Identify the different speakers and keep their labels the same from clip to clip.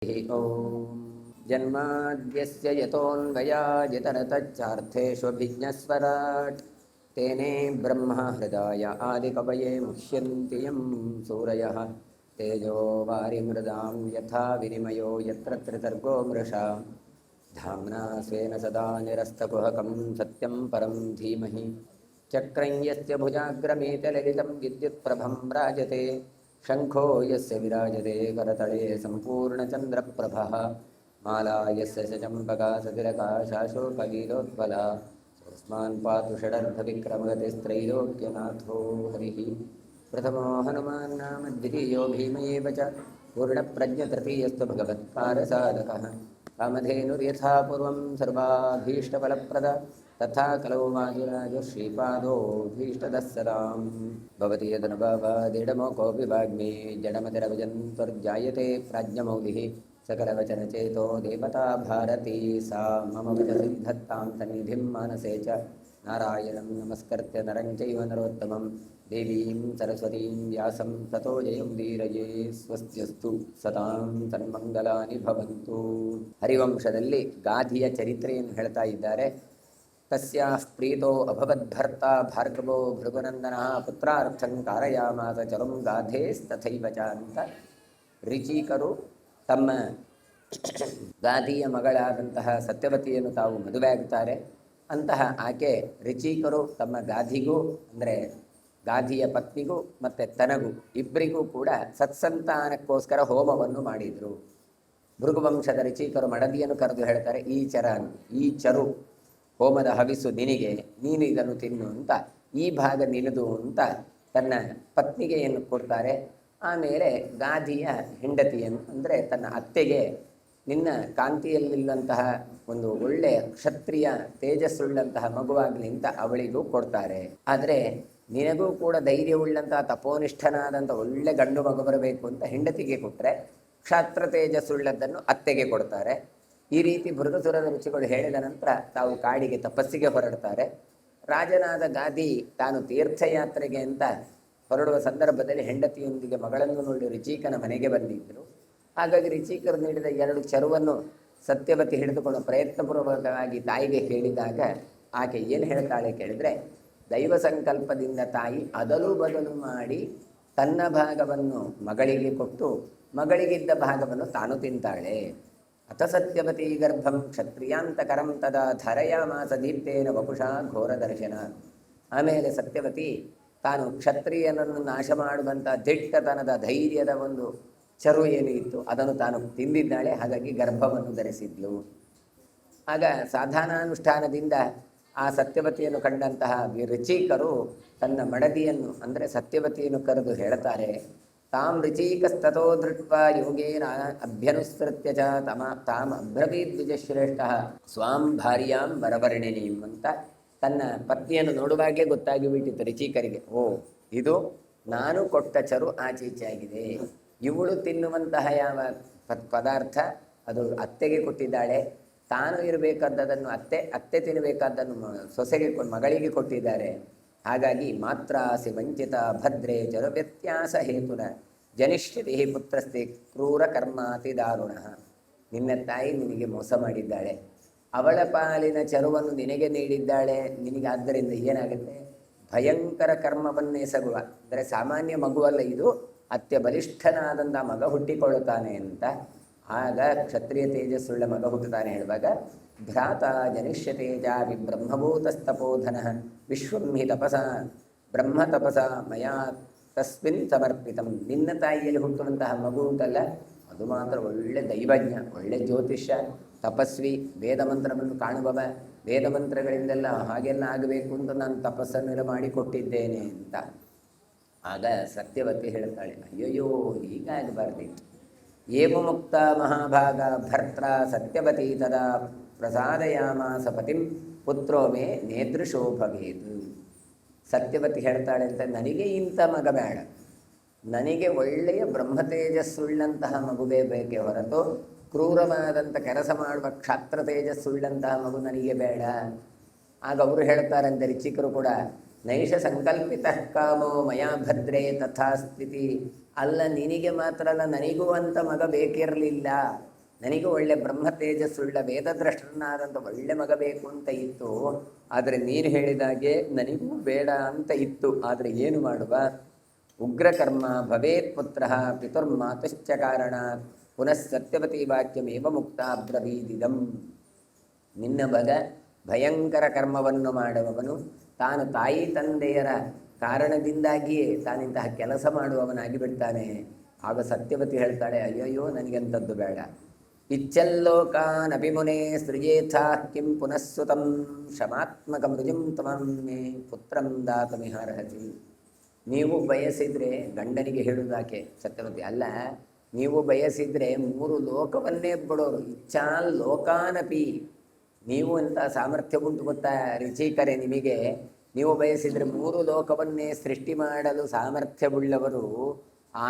Speaker 1: ಓಂ ಜನ್ಮಾದ್ಯಸ್ಯ ಯತೋನ್ವಯಾಜಿತರತಚ್ಚಾರ್ಥೇಷ್ವಭಿಜ್ಞಸ್ವರಾಟ್ ತೇನೇ ಬ್ರಹ್ಮ ಹೃದಯ ಆದಿಕವಯೇ ಮುಹ್ಯಂತಿ ಯಂ ಸೂರಯಃ ತೇಜೋ ವಾರಿಮೃದಾಂ ಯಥಾ ವಿನಿಮಯೋ ಯತ್ರ ತ್ರಿಸರ್ಗೋ ಮೃಷಾ ಧಾಮ್ನಾ ಸ್ವೇನ ಸದಾ ನಿರಸ್ತಕುಹಕಂ ಸತ್ಯಂ ಪರಂ ಧೀಮಹಿ ಚಕ್ರಂ ಯಸ್ಯ ಭುಜಾಗ್ರಮೇತ ಲಲಿತಂ ವಿದ್ಯುತ್ಪ್ರಭಂ ರಾಜತೆ ಶಂಖೋ ಯಸ್ಯ ವಿರಾಜತೆ ಕರತಳೆ ಸಂಪೂರ್ಣಚಂದ್ರಪ್ರಭಃ ಮಾಲಾ ಯಸ್ಯ ಚಂಪಕಾ ಸತಿರಕಾಶಾಶೋಕಲೀಲೋತ್ಪಲಾ ತಸ್ಮಾನ್ ಪಾತು ಷಡರ್ಧವಿಕ್ರಮಗತಿಸ್ತ್ರೈಲೋಕ್ಯನಾಥೋ ಹರಿಃ ಪ್ರಥಮೋ ಹನುಮಾನ್ ನಾಮ ದ್ವಿತೀಯೋ ಭೀಮಯೇವ ಚ ಪೂರ್ಣಪ್ರಜ್ಞತೃತೀಯಸ್ತು ಭಗವತ್ಪಾರಸಾಧಕಃ ಕಾಮಧೇನುರ್ಯಥಾ ಪೂರ್ವಂ ಸರ್ವಾಭೀಷ್ಟಫಲಪ್ರದ ತಥಾ ಕಲೌ ಮಾಧುರಾಜ ಶ್ರೀಪಾದೋ ಭೀಷ್ಟದಃ ಸದಾಂ ಭವತಿ ಯದನುಭಾವಾದಿಡಮೋ ಕೋಪಿ ವಾಗ್ಮಿ ಜಡಮತಿರವಿಜಂತುರ್ಜಾಯತೆ ಪ್ರಾಜ್ಞಮೌಲಿಃ ಸಕಲವಚನಚೇತೋ ದೇವತಾ ಭಾರತೀ ಸಾ ಮಮ ವಚಸಿದ್ಧತ್ತಾಂ ಸನ್ನಿಧಿಂ ಮಾನಸೇ ಚ ನಾರಾಯಣಂ ನಮಸ್ಕರ್ತ್ಯ ನರಂ ಚೈವ ನರೋತ್ತಮಂ ದೇವೀಂ ಸರಸ್ವತೀಂ ವ್ಯಾಸಂ ತತೋ ಜಯಮುದೀರಯೇ ಸ್ವಸ್ತ್ಯಸ್ತು ಸತಾಂ ತನ್ಮಂಗಲಾನಿ ಭವಂತು. ಹರಿವಂಶದಲ್ಲಿ ಗಾಧಿಯ ಚರಿತ್ರೆಯನ್ನು ಹೇಳ್ತಾ ಇದ್ದಾರೆ. ತಸ್ಯಾಃ ಪ್ರೀತೋ ಅಭವದ್ಭರ್ತಾ ಭಾರ್ಗವೋ ಭೃಗುನಂದನಃ ಪುತ್ರಾರ್ಥಂ ಕಾರಯಾಮಾಸ ಚರುಂ ಗಾಧೇಸ್ತಥೈವ ಚ ಅಂತ ಋಚೀಕರು ತಮ್ಮ ಗಾಧಿಯ ಮಗಳಾದಂತಹ ಸತ್ಯವತಿಯನ್ನು ತಾವು ಮದುವೆಯಾಗುತ್ತಾರೆ. ಅಂತಹ ಆಕೆ ಋಚೀಕರು ತಮ್ಮ ಗಾಧಿಗೂ ಅಂದರೆ ಗಾಧಿಯ ಪತ್ನಿಗೂ ಮತ್ತು ತನಗೂ ಇಬ್ಬರಿಗೂ ಕೂಡ ಸತ್ಸಂತಾನಕ್ಕೋಸ್ಕರ ಹೋಮವನ್ನು ಮಾಡಿದರು. ಭೃಗುವಂಶದ ಋಚೀಕರು ಮಡದಿಯನ್ನು ಕರೆದು ಹೇಳ್ತಾರೆ, ಈ ಚರು ಹೋಮದ ಹವಿಸು ನಿನಗೆ, ನೀನು ಇದನ್ನು ತಿನ್ನು ಅಂತ, ಈ ಭಾಗ ನಿನದು ಅಂತ ತನ್ನ ಪತ್ನಿಗೆ ಏನು ಕೊಡ್ತಾರೆ. ಆಮೇಲೆ ಗಾಧಿಯ ಹೆಂಡತಿಯನ್ನು ಅಂದರೆ ತನ್ನ ಅತ್ತೆಗೆ ನಿನ್ನ ಕಾಂತಿಯಲ್ಲಿಲ್ಲಂತಹ ಒಂದು ಒಳ್ಳೆಯ ಕ್ಷತ್ರಿಯ ತೇಜಸ್ಸುಳ್ಳಂತಹ ಮಗುವಾಗಲಿ ಅಂತ ಅವಳಿಗೂ ಕೊಡ್ತಾರೆ. ಆದರೆ ನಿನಗೂ ಕೂಡ ಧೈರ್ಯವುಳ್ಳಂತಹ ತಪೋನಿಷ್ಠನಾದಂಥ ಒಳ್ಳೆ ಗಂಡು ಮಗು ಬರಬೇಕು ಅಂತ ಹೆಂಡತಿಗೆ ಕೊಟ್ಟರೆ, ಕ್ಷಾತ್ರ ತೇಜಸ್ಸುಳ್ಳದ್ದನ್ನು ಅತ್ತೆಗೆ ಕೊಡ್ತಾರೆ. ಈ ರೀತಿ ಭೃಗಸುರದ ರುಚಿಗಳು ಹೇಳಿದ ನಂತರ ತಾವು ಕಾಡಿಗೆ ತಪಸ್ಸಿಗೆ ಹೊರಡ್ತಾರೆ. ರಾಜನಾದ ಗಾಧಿ ತಾನು ತೀರ್ಥಯಾತ್ರೆಗೆ ಅಂತ ಹೊರಡುವ ಸಂದರ್ಭದಲ್ಲಿ ಹೆಂಡತಿಯೊಂದಿಗೆ ಮಗಳನ್ನು ನೋಡಿ ಋಚೀಕನ ಮನೆಗೆ ಬಂದಿದ್ದರು. ಹಾಗಾಗಿ ಋಚೀಕರು ನೀಡಿದ 2 ಚರುವನ್ನು ಸತ್ಯವತಿ ಹಿಡಿದುಕೊಂಡು ಪ್ರಯತ್ನಪೂರ್ವಕವಾಗಿ ತಾಯಿಗೆ ಹೇಳಿದಾಗ ಆಕೆ ಏನು ಹೇಳ್ತಾಳೆ ಕೇಳಿದರೆ, ದೈವ ಸಂಕಲ್ಪದಿಂದ ತಾಯಿ ಅದಲು ಬದಲು ಮಾಡಿ ತನ್ನ ಭಾಗವನ್ನು ಮಗಳಿಗೆ ಕೊಟ್ಟು ಮಗಳಿಗಿದ್ದ ಭಾಗವನ್ನು ತಾನು ತಿಂತಾಳೆ. ಅಥ ಸತ್ಯವತಿ ಗರ್ಭಂ ಕ್ಷತ್ರಿಯಾಂತಕರಂ ತದಾ ಧರಯಾಮಾಸ ದೀಪ್ತೇನ ವಪುಷಾ ಘೋರ ದರ್ಶನ. ಆಮೇಲೆ ಸತ್ಯವತಿ ತಾನು ಕ್ಷತ್ರಿಯನನ್ನು ನಾಶ ಮಾಡುವಂಥ ದಿಟ್ಟತನದ ಧೈರ್ಯದ ಒಂದು ಚರು ಏನು ಇತ್ತು ಅದನ್ನು ತಾನು ತಿಂದಿದ್ದಾಳೆ. ಹಾಗಾಗಿ ಗರ್ಭವನ್ನು ಧರಿಸಿದ್ಲು. ಆಗ ಸಾಧನಾನುಷ್ಠಾನದಿಂದ ಆ ಸತ್ಯವತಿಯನ್ನು ಕಂಡಂತಹ ಋಚೀಕರು ತನ್ನ ಮಡದಿಯನ್ನು ಅಂದರೆ ಸತ್ಯವತಿಯನ್ನು ಕರೆದು ಹೇಳ್ತಾರೆ, ತಾಂ ಋಚೀಕಸ್ತೋ ದೃಟ್ವಾ ಯೋಗೇನ ಅಭ್ಯನುಸೃತ್ಯ ಚ ತಾಂ ಅಬ್ರವೀದ್ ದ್ವಿಜಶ್ರೇಷ್ಠ ಸ್ವಾಂ ಭಾರ್ಯಾಂ ವರವರ್ಣಿನೀಂ ಅಂತ ತನ್ನ ಪತ್ನಿಯನ್ನು ನೋಡುವಾಗಲೇ ಗೊತ್ತಾಗಿಬಿಟ್ಟಿತ್ತು ಋಚೀಕರಿಗೆ. ಇದು ನಾನು ಕೊಟ್ಟ ಚರು ಆಚೀಚೆಯಾಗಿದೆ, ಇವಳು ತಿನ್ನುವಂತಹ ಯಾವ ಪದಾರ್ಥ ಅದು ಅತ್ತೆಗೆ ಕೊಟ್ಟಿದ್ದಾಳೆ, ತಾನು ಇರಬೇಕಾದದನ್ನು ಅತ್ತೆ ತಿನ್ನಬೇಕಾದ್ದನ್ನು ಸೊಸೆಗೆ ಮಗಳಿಗೆ ಕೊಟ್ಟಿದ್ದಾರೆ. ಹಾಗಾಗಿ ಮಾತ್ರಾಸಿ ವಂಚಿತ ಭದ್ರೇ ಚರು ವ್ಯತ್ಯಾಸ ಹೇತುನ ಜನಿಷ್ಯತಿ ಪುತ್ರಸ್ತೆ ಕ್ರೂರ ಕರ್ಮಾತಿ ದಾರುಣ. ನಿನ್ನ ತಾಯಿ ನಿನಗೆ ಮೋಸ ಮಾಡಿದ್ದಾಳೆ, ಅವಳ ಪಾಲಿನ ಚರುವನ್ನು ನಿನಗೆ ನೀಡಿದ್ದಾಳೆ. ನಿನಗೆ ಆದ್ದರಿಂದ ಏನಾಗುತ್ತೆ, ಭಯಂಕರ ಕರ್ಮವನ್ನು ಎಸಗುವ ಅಂದರೆ ಸಾಮಾನ್ಯ ಮಗುವಲ್ಲ ಇದು, ಅತ್ಯ ಬಲಿಷ್ಠನಾದಂಥ ಮಗ ಹುಟ್ಟಿಕೊಳ್ಳುತ್ತಾನೆ ಅಂತ. ಆಗ ಕ್ಷತ್ರಿಯ ತೇಜಸ್ಸುಳ್ಳ ಮಗ ಹುಟ್ಟುತ್ತಾನೆ ಹೇಳುವಾಗ ಭ್ರಾತ ಜನಿಷ್ಯತೇಜ ಬ್ರಹ್ಮಭೂತಸ್ತಪೋಧನ ವಿಶ್ವಂ ಹಿ ತಪಸ ಬ್ರಹ್ಮ ತಪಸ ಮಯಾ ತಸ್ಮಿನ್ ಸಮರ್ಪಿತಂ. ನಿನ್ನ ತಾಯಿಯಲ್ಲಿ ಹುಟ್ಟುವಂತಹ ಮಗು ಉಂಟಲ್ಲ ಅದು ಮಾತ್ರ ಒಳ್ಳೆ ದೈವಜ್ಞ, ಒಳ್ಳೆ ಜ್ಯೋತಿಷ್ಯ, ತಪಸ್ವಿ, ವೇದ ಮಂತ್ರವನ್ನು ಕಾಣುವವ, ವೇದ ಮಂತ್ರಗಳಿಂದೆಲ್ಲ ಹಾಗೆಲ್ಲ ಆಗಬೇಕು ಅಂತ ನಾನು ತಪಸ್ಸನ್ನೆಲ್ಲ ಮಾಡಿಕೊಟ್ಟಿದ್ದೇನೆ ಅಂತ. ಆಗ ಸತ್ಯವತಿ ಹೇಳ್ತಾಳೆ, ಅಯ್ಯಯ್ಯೋ ಹೀಗಾಗಬಾರ್ದಿತ್ತು. ಏವ ಮುಕ್ತ ಮಹಾಭಾಗ ಭರ್ತ್ರ ಸತ್ಯವತಿ ತದಾ ಪ್ರಸಾದಯಾಮಾಸ ಪತಿಂ ಪುತ್ರೋ ಮೇ ನೇದೃಶೋ ಭವೇತ್. ಸತ್ಯವತಿ ಹೇಳ್ತಾಳೆ ಅಂತ, ನನಗೆ ಇಂಥ ಮಗ ಬೇಡ, ನನಗೆ ಒಳ್ಳೆಯ ಬ್ರಹ್ಮತೇಜಸ್ಸುಳ್ಳಂತಹ ಮಗುವೇ ಬೇಕೇ ಹೊರತು ಕ್ರೂರವಾದಂಥ ಕೆಲಸ ಮಾಡುವ ಕ್ಷಾತ್ರ ತೇಜಸ್ಸುಳ್ಳಂತಹ ಮಗು ನನಗೆ ಬೇಡ. ಆಗ ಅವರು ಹೇಳ್ತಾರಂತೆ ಋಚಿಕರು ಕೂಡ, ನೈಷ ಸಂಕಲ್ಪಿತ ಕಾಮೋ ಮಯಾ ಭದ್ರೇ ತಥಾ ಸ್ಥಿತಿ. ಅಲ್ಲ, ನಿನಗೆ ಮಾತ್ರ ಅಲ್ಲ, ನನಗೂ ಅಂತ ಮಗ ಬೇಕಿರಲಿಲ್ಲ. ನನಗೆ ಒಳ್ಳೆ ಬ್ರಹ್ಮ ತೇಜಸ್ಸುಳ್ಳ ವೇದದ್ರಷ್ಟನಾದಂಥ ಒಳ್ಳೆ ಮಗ ಬೇಕು ಅಂತ ಇತ್ತು. ಆದರೆ ನೀನು ಹೇಳಿದಾಗೆ ನನಗೂ ಬೇಡ ಅಂತ ಇತ್ತು. ಆದರೆ ಏನು ಮಾಡುವ? ಉಗ್ರಕರ್ಮ ಭವೇತ್ ಪುತ್ರ ಪಿತುರ್ಮಾತಶ್ಚ ಕಾರಣ ಪುನಃ ಸತ್ಯವತಿ ವಾಕ್ಯಮೇವ ಮುಕ್ತ ಬ್ರವೀದಿದಂ. ನಿನ್ನ ಮಗ ಭಯಂಕರ ಕರ್ಮವನ್ನು ಮಾಡುವವನು, ತಾನು ತಾಯಿ ತಂದೆಯರ ಕಾರಣದಿಂದಾಗಿಯೇ ತಾನಿಂತಹ ಕೆಲಸ ಮಾಡುವವನಾಗಿ ಬಿಡ್ತಾನೆ. ಆಗ ಸತ್ಯವತಿ ಹೇಳ್ತಾಳೆ, ಅಯ್ಯಯ್ಯೋ ನನಗೆಂಥದ್ದು ಬೇಡ. ಇಚ್ಛಲ್ಲೋಕಾನ್ ಅಭಿಮುನೆ ಸೃಜೇಥಾ ಕಿಂ ಪುನಃಸುತಂ ಶಮಾತ್ಮಕ ಮೃಜುಂ ತ್ವಂ ಮೇ ಪುತ್ರಂ ದಾತುಮಿಹಾರ್ಹಸಿ. ನೀವು ಬಯಸಿದರೆ, ಗಂಡನಿಗೆ ಹೇಳುವುದಾಕೆ ಸತ್ಯವತಿ, ಅಲ್ಲ ನೀವು ಬಯಸಿದರೆ 3 ಲೋಕವನ್ನೇ ಬಿಡೋರು. ಇಚ್ಛಾಲ್ ಲೋಕಾನಪಿ. ನೀವು ಅಂತ ಸಾಮರ್ಥ್ಯ ಉಂಟು ಗೊತ್ತಾ ರುಚಿಕರೇ ನಿಮಗೆ. ನೀವು ಬಯಸಿದರೆ 3 ಲೋಕವನ್ನೇ ಸೃಷ್ಟಿ ಮಾಡಲು ಸಾಮರ್ಥ್ಯವುಳ್ಳವರು.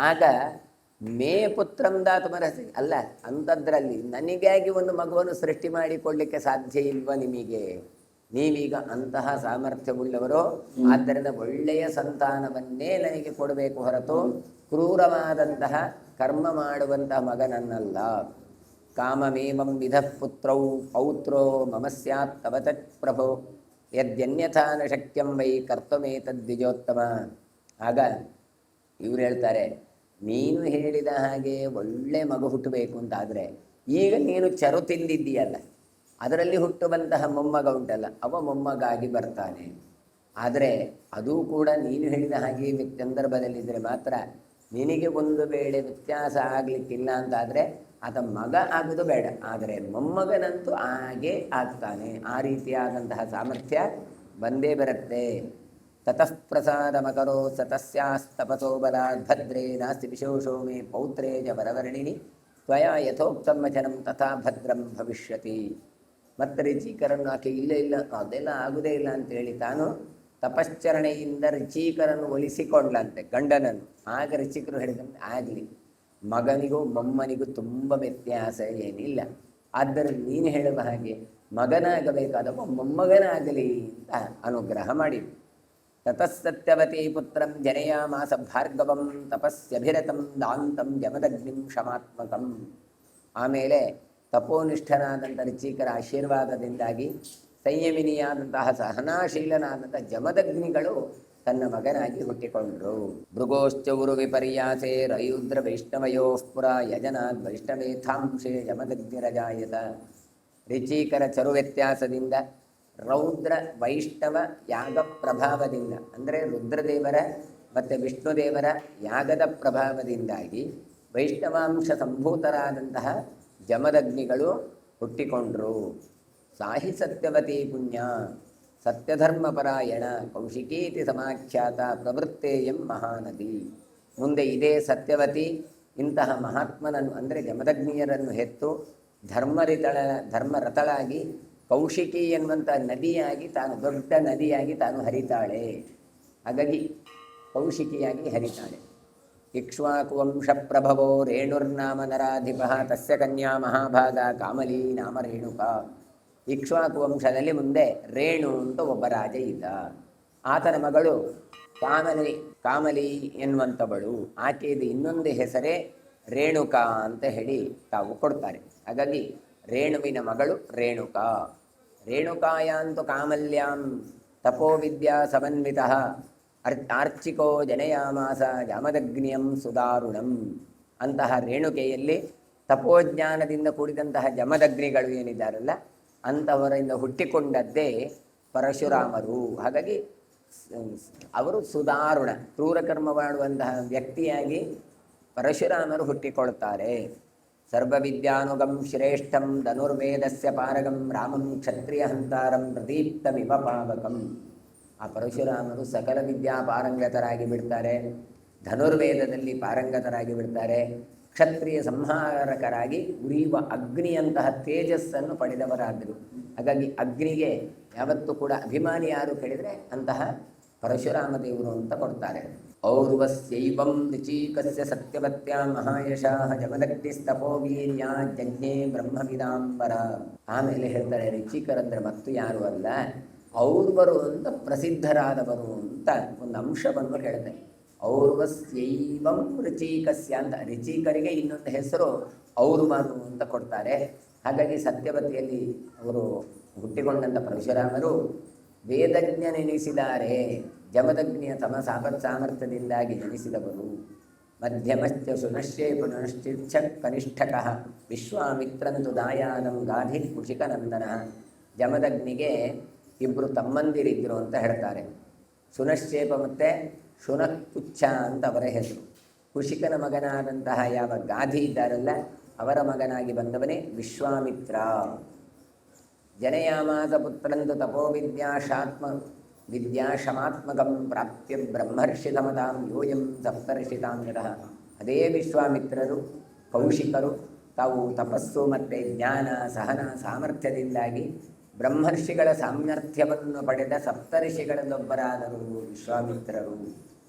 Speaker 1: ಆಗ ಮೇ ಪುತ್ರಂ ದಾತುಮರ್ಹಸಿ. ಅಲ್ಲ, ಅಂಥದ್ರಲ್ಲಿ ನನಗಾಗಿ ಒಂದು ಮಗುವನ್ನು ಸೃಷ್ಟಿ ಮಾಡಿಕೊಳ್ಳಲಿಕ್ಕೆ ಸಾಧ್ಯ ಇಲ್ವ ನಿಮಗೆ? ನೀವೀಗ ಅಂತಹ ಸಾಮರ್ಥ್ಯವುಳ್ಳವರು. ಆದ್ದರಿಂದ ಒಳ್ಳೆಯ ಸಂತಾನವನ್ನೇ ನನಗೆ ಕೊಡಬೇಕು ಹೊರತು ಕ್ರೂರವಾದಂತಹ ಕರ್ಮ ಮಾಡುವಂತಹ ಮಗನನ್ನಲ್ಲ. ಕಾಮಮೇವಂ ವಿಧಃ ಪುತ್ರೌ ಪೌತ್ರೋ ಮಮ ಸ್ಯಾತ್ ತವ ತತ್ ಪ್ರಭೋ ಯದ್ಯನ್ಯಥಾ ನ ಶಕ್ಯಂ ವೈ ಕರ್ತಮೇತದ್ವಿಜೋತ್ತಮ. ಆಗ ಇವ್ರು ಹೇಳ್ತಾರೆ, ನೀನು ಹೇಳಿದ ಹಾಗೆ ಒಳ್ಳೆ ಮಗು ಹುಟ್ಟಬೇಕು ಅಂತಾದರೆ ಈಗ ನೀನು ಚರು ತಿಂದಿದ್ದೀಯಲ್ಲ, ಅದರಲ್ಲಿ ಹುಟ್ಟುವಂತಹ ಮೊಮ್ಮಗ ಉಂಟಲ್ಲ, ಅವ ಮೊಮ್ಮಗಾಗಿ ಬರ್ತಾನೆ. ಆದರೆ ಅದೂ ಕೂಡ ನೀನು ಹೇಳಿದ ಹಾಗೆ ಸಂದರ್ಭದಲ್ಲಿದ್ದರೆ ಮಾತ್ರ. ನಿನಗೆ ಒಂದು ವೇಳೆ ವ್ಯತ್ಯಾಸ ಆಗಲಿಕ್ಕಿಲ್ಲ ಅಂತಾದರೆ ಆತ ಮಗ ಆಗೋದು ಬೇಡ, ಆದರೆ ಮೊಮ್ಮಗನಂತೂ ಹಾಗೇ ಆಗ್ತಾನೆ. ಆ ರೀತಿಯಾದಂತಹ ಸಾಮರ್ಥ್ಯ ಬಂದೇ ಬರುತ್ತೆ. ತತಃ ಪ್ರಸಾದಮಕರೋ ಸತಸ್ಯಾಸ್ತಪಸೋ ಬಲಾದ್ ಭದ್ರೇ ನಾಸ್ತಿ ವಿಶೋಷೋ ಮೇ ಪೌತ್ರೇ ಚ ವರವರ್ಣಿನಿ ತ್ವಯಾ ಯಥೋಕ್ತಂ ವಚನಂ ತಥಾ ಭದ್ರಂ ಭವಿಷ್ಯತಿ. ಮತ್ತೆ ರುಚಿಕರನ್ನು ಆಕೆ ಇಲ್ಲ ಅದೆಲ್ಲ ಆಗುವುದೇ ಇಲ್ಲ ಅಂತೇಳಿ ತಾನು ತಪಶ್ಚರಣೆಯಿಂದ ರುಚಿಕರನ್ನು ಒಲಿಸಿಕೊಂಡ್ಲಂತೆ ಗಂಡನನ್ನು. ಆಗ ರುಚಿಕರು ಹೇಳಿದಂತೆ, ಆಗಲಿ, ಮಗನಿಗೂ ಮೊಮ್ಮನಿಗೂ ತುಂಬ ವ್ಯತ್ಯಾಸ ಏನಿಲ್ಲ. ಆದ್ದರಿಂದ ನೀನು ಹೇಳುವ ಹಾಗೆ ಮಗನಾಗಬೇಕಾದವ ಮೊಮ್ಮಗನಾಗಲಿ ಅಂತ ಅನುಗ್ರಹ ಮಾಡಿದ್ರು. ತತಸ್ಸತ್ಯವತಿ ಪುತ್ರಂ ಜನಯಾಮಾಸ ಭಾರ್ಗವಂ ತಪಸ್ಯಭಿರತಂ ದಾಂತಂ ಯಮದಗ್ನಿಂ ಕ್ಷಮಾತ್ಮಕಂ. ಆಮೇಲೆ ತಪೋನಿಷ್ಠನಾದಂಥ ರುಚಿಕರ ಆಶೀರ್ವಾದದಿಂದಾಗಿ ಸಂಯಮಿನಿಯಾದಂತಹ ಸಹನಾಶೀಲನಾದಂಥ ಜಮದಗ್ನಿಗಳು ತನ್ನ ಮಗನಾಗಿ ಹುಟ್ಟಿಕೊಂಡರು. ಭೃಗೋಶ್ಚೌರು ವಿಪರ್ಯಾಸೆ ರಯುದ್ರ ವೈಷ್ಣವಯೋ ಪುರ ಯಜನಾದ್ ವೈಷ್ಣವೇಥಾಂಶೇ ಯಮದಗ್ನಿರಜಾಯತ. ರುಚಿಕರ ಚರು ವ್ಯತ್ಯಾಸದಿಂದ ರೌದ್ರ ವೈಷ್ಣವ ಯಾಗ ಪ್ರಭಾವದಿಂದ, ಅಂದರೆ ರುದ್ರದೇವರ ಮತ್ತು ವಿಷ್ಣುದೇವರ ಯಾಗದ ಪ್ರಭಾವದಿಂದಾಗಿ ವೈಷ್ಣವಾಂಶ ಸಂಭೂತರಾದಂತಹ ಜಮದಗ್ನಿಗಳು ಹುಟ್ಟಿಕೊಂಡರು. ಸಾಹಿ ಸತ್ಯವತಿ ಪುಣ್ಯ ಸತ್ಯಧರ್ಮಪರಾಯಣ ಕೌಶಿಕೀತಿ ಸಮಾಖ್ಯಾತ ಪ್ರವೃತ್ತೇಯಂ ಮಹಾನದಿ. ಮುಂದೆ ಇದೇ ಸತ್ಯವತಿ ಇಂತಹ ಮಹಾತ್ಮನನ್ನು ಅಂದರೆ ಜಮದಗ್ನಿಯರನ್ನು ಹೆತ್ತು ಧರ್ಮರತಳಾಗಿ ಕೌಶಿಕಿ ಎನ್ನುವಂಥ ನದಿಯಾಗಿ ತಾನು ದೊಡ್ಡ ನದಿಯಾಗಿ ತಾನು ಹರಿತಾಳೆ. ಹಾಗಾಗಿ ಕೌಶಿಕಿಯಾಗಿ ಹರಿತಾಳೆ. ಇಕ್ಷ್ವಾಕುವಂಶ ಪ್ರಭವೋ ರೇಣುರ್ನಾಮ ನರಾಧಿಪ ತಸ್ಯ ಕನ್ಯಾ ಮಹಾಭಾಗ ಕಾಮಲಿ ನಾಮ ರೇಣುಕಾ. ಇಕ್ಷ್ವಾಕು ವಂಶದಲ್ಲಿ ಮುಂದೆ ರೇಣು ಅಂತ ಒಬ್ಬ ರಾಜ ಇದ್ದ. ಆತನ ಮಗಳು ಕಾಮಲಿ ಎನ್ನುವಂಥವಳು. ಆಕೆಯದು ಇನ್ನೊಂದು ಹೆಸರೇ ರೇಣುಕಾ ಅಂತ ಹೇಳಿ ತಾವು ಕೊಡ್ತಾರೆ. ಹಾಗಾಗಿ ರೇಣುವಿನ ಮಗಳು ರೇಣುಕಾ. ರೇಣುಕಾಯಾಂತು ಕಾಮಲ್ಯಾಂ ತಪೋವಿದ್ಯಾ ಸಮನ್ವಿತಃ ಆರ್ಚಿಕೋ ಜನಯಾಮಾಸ ಜಾಮದಗ್ನಿಯಂ ಸುದಾರುಣಂ. ಅಂತಹ ರೇಣುಕೆಯಲ್ಲಿ ತಪೋಜ್ಞಾನದಿಂದ ಕೂಡಿದಂತಹ ಜಮದಗ್ನಿಗಳು ಏನಿದ್ದಾರಲ್ಲ ಅಂಥವರಿಂದ ಹುಟ್ಟಿಕೊಂಡದ್ದೇ ಪರಶುರಾಮರು. ಹಾಗಾಗಿ ಅವರು ಸುದಾರುಣ ಕ್ರೂರಕರ್ಮ ಮಾಡುವಂತಹ ವ್ಯಕ್ತಿಯಾಗಿ ಪರಶುರಾಮರು ಹುಟ್ಟಿಕೊಳ್ತಾರೆ. ಸರ್ವವಿದ್ಯಾನುಗಂ ಶ್ರೇಷ್ಠಂ ಧನುರ್ವೇದಸ್ಯ ಪಾರಗಂ ರಾಮಂ ಕ್ಷತ್ರಿಯ ಹಂತಾರಂ ಪ್ರದೀಪ್ತಮಿವ ಪಾವಕಂ. ಆ ಪರಶುರಾಮರು ಸಕಲ ವಿದ್ಯಾ ಪಾರಂಗತರಾಗಿ ಬಿಡ್ತಾರೆ, ಧನುರ್ವೇದದಲ್ಲಿ ಪಾರಂಗತರಾಗಿ ಬಿಡ್ತಾರೆ, ಕ್ಷತ್ರಿಯ ಸಂಹಾರಕರಾಗಿ ಉರಿಯುವ ಅಗ್ನಿಯಂತಹ ತೇಜಸ್ಸನ್ನು ಪಡೆದವರಾದರು. ಹಾಗಾಗಿ ಅಗ್ನಿಗೆ ಯಾವತ್ತೂ ಕೂಡ ಅಭಿಮಾನಿ ಯಾರು ಕೇಳಿದರೆ ಅಂತಹ ಪರಶುರಾಮ ದೇವರು ಅಂತ ಕೊಡ್ತಾರೆ. ಔರ್ವಸ್ಯೈವಂ ರುಚೀಕಸ್ಯ ಸತ್ಯವತ್ಯಾ ಮಹಾಯಶಃ ಜಮದಗ್ನಿಸ್ತಪೋವೀರ್ಯ ಜಜ್ಞೆ ಬ್ರಹ್ಮವಿದಾಂಬರ. ಆಮೇಲೆ ಹೇಳ್ತಾರೆ ರುಚಿಕರಂದ್ರೆ ಮತ್ತು ಯಾರು ಅಲ್ಲ, ಔರ್ವರು ಅಂತ ಪ್ರಸಿದ್ಧರಾದವರು ಅಂತ ಒಂದು ಅಂಶವನ್ನು ಹೇಳ್ತಾರೆ. ಔರ್ವಸ್ಯೈವಂ ಋಚೀಕಸ್ಯ ಅಂತ. ಋಚೀಕರಿಗೆ ಇನ್ನೊಂದು ಹೆಸರು ಔರ್ವನು ಅಂತ ಕೊಡ್ತಾರೆ. ಹಾಗಾಗಿ ಸತ್ಯವತಿಯಲ್ಲಿ ಅವರು ಹುಟ್ಟಿಕೊಂಡಂಥ ಪರಶುರಾಮರು ವೇದಜ್ಞನೆನಿಸಿದ್ದಾರೆ. ಜಮದಗ್ನಿಯ ತಮ ಸಾಮರ್ಥ್ಯದಿಂದಾಗಿ ಜನಿಸಿದವರು. ಮಧ್ಯಮಶ್ಚ ಶುನಶ್ಚೇ ಪುನಶ್ಚಿಚ್ಛ ಕನಿಷ್ಠಕಃ ವಿಶ್ವಾಮಿತ್ರಂತು ದಾಯಾನಂ ಗಾಧಿ ಕುಶಿಕನಂದನ. ಜಮದಗ್ನಿಗೆ ಇಬ್ಬರು ತಮ್ಮಂದಿರಿದ್ದರು ಅಂತ ಹೇಳ್ತಾರೆ. ಶುನಶ್ಚೇಪ ಮತ್ತು ಶುನಕುಚ್ಛ ಅಂತ ಅವರ ಹೆಸರು. ಕುಶಿಕನ ಮಗನಾದಂತಹ ಯಾವ ಗಾಧಿ ಇದ್ದಾರಲ್ಲ ಅವರ ಮಗನಾಗಿ ಬಂದವನೇ ವಿಶ್ವಾಮಿತ್ರ. ಜನಯಾಮಾಸ ಪುತ್ರಂತು ವಿದ್ಯಾಶಮಾತ್ಮಕಂ ಪ್ರಾಪ್ಯ ಬ್ರಹ್ಮರ್ಷಿತಮತಾಂ ಯೋಯಂ ಸಪ್ತರ್ಷಿತಾಂಗತಃ. ಅದೇ ವಿಶ್ವಾಮಿತ್ರರು ಕೌಶಿಕರು ತಾವು ತಪಸ್ಸು ಮತ್ತು ಜ್ಞಾನ ಸಹನ ಸಾಮರ್ಥ್ಯದಿಂದಾಗಿ ಬ್ರಹ್ಮರ್ಷಿಗಳ ಸಾಮರ್ಥ್ಯವನ್ನು ಪಡೆದ ಸಪ್ತರ್ಷಿಗಳಲ್ಲೊಬ್ಬರಾದರು ವಿಶ್ವಾಮಿತ್ರರು.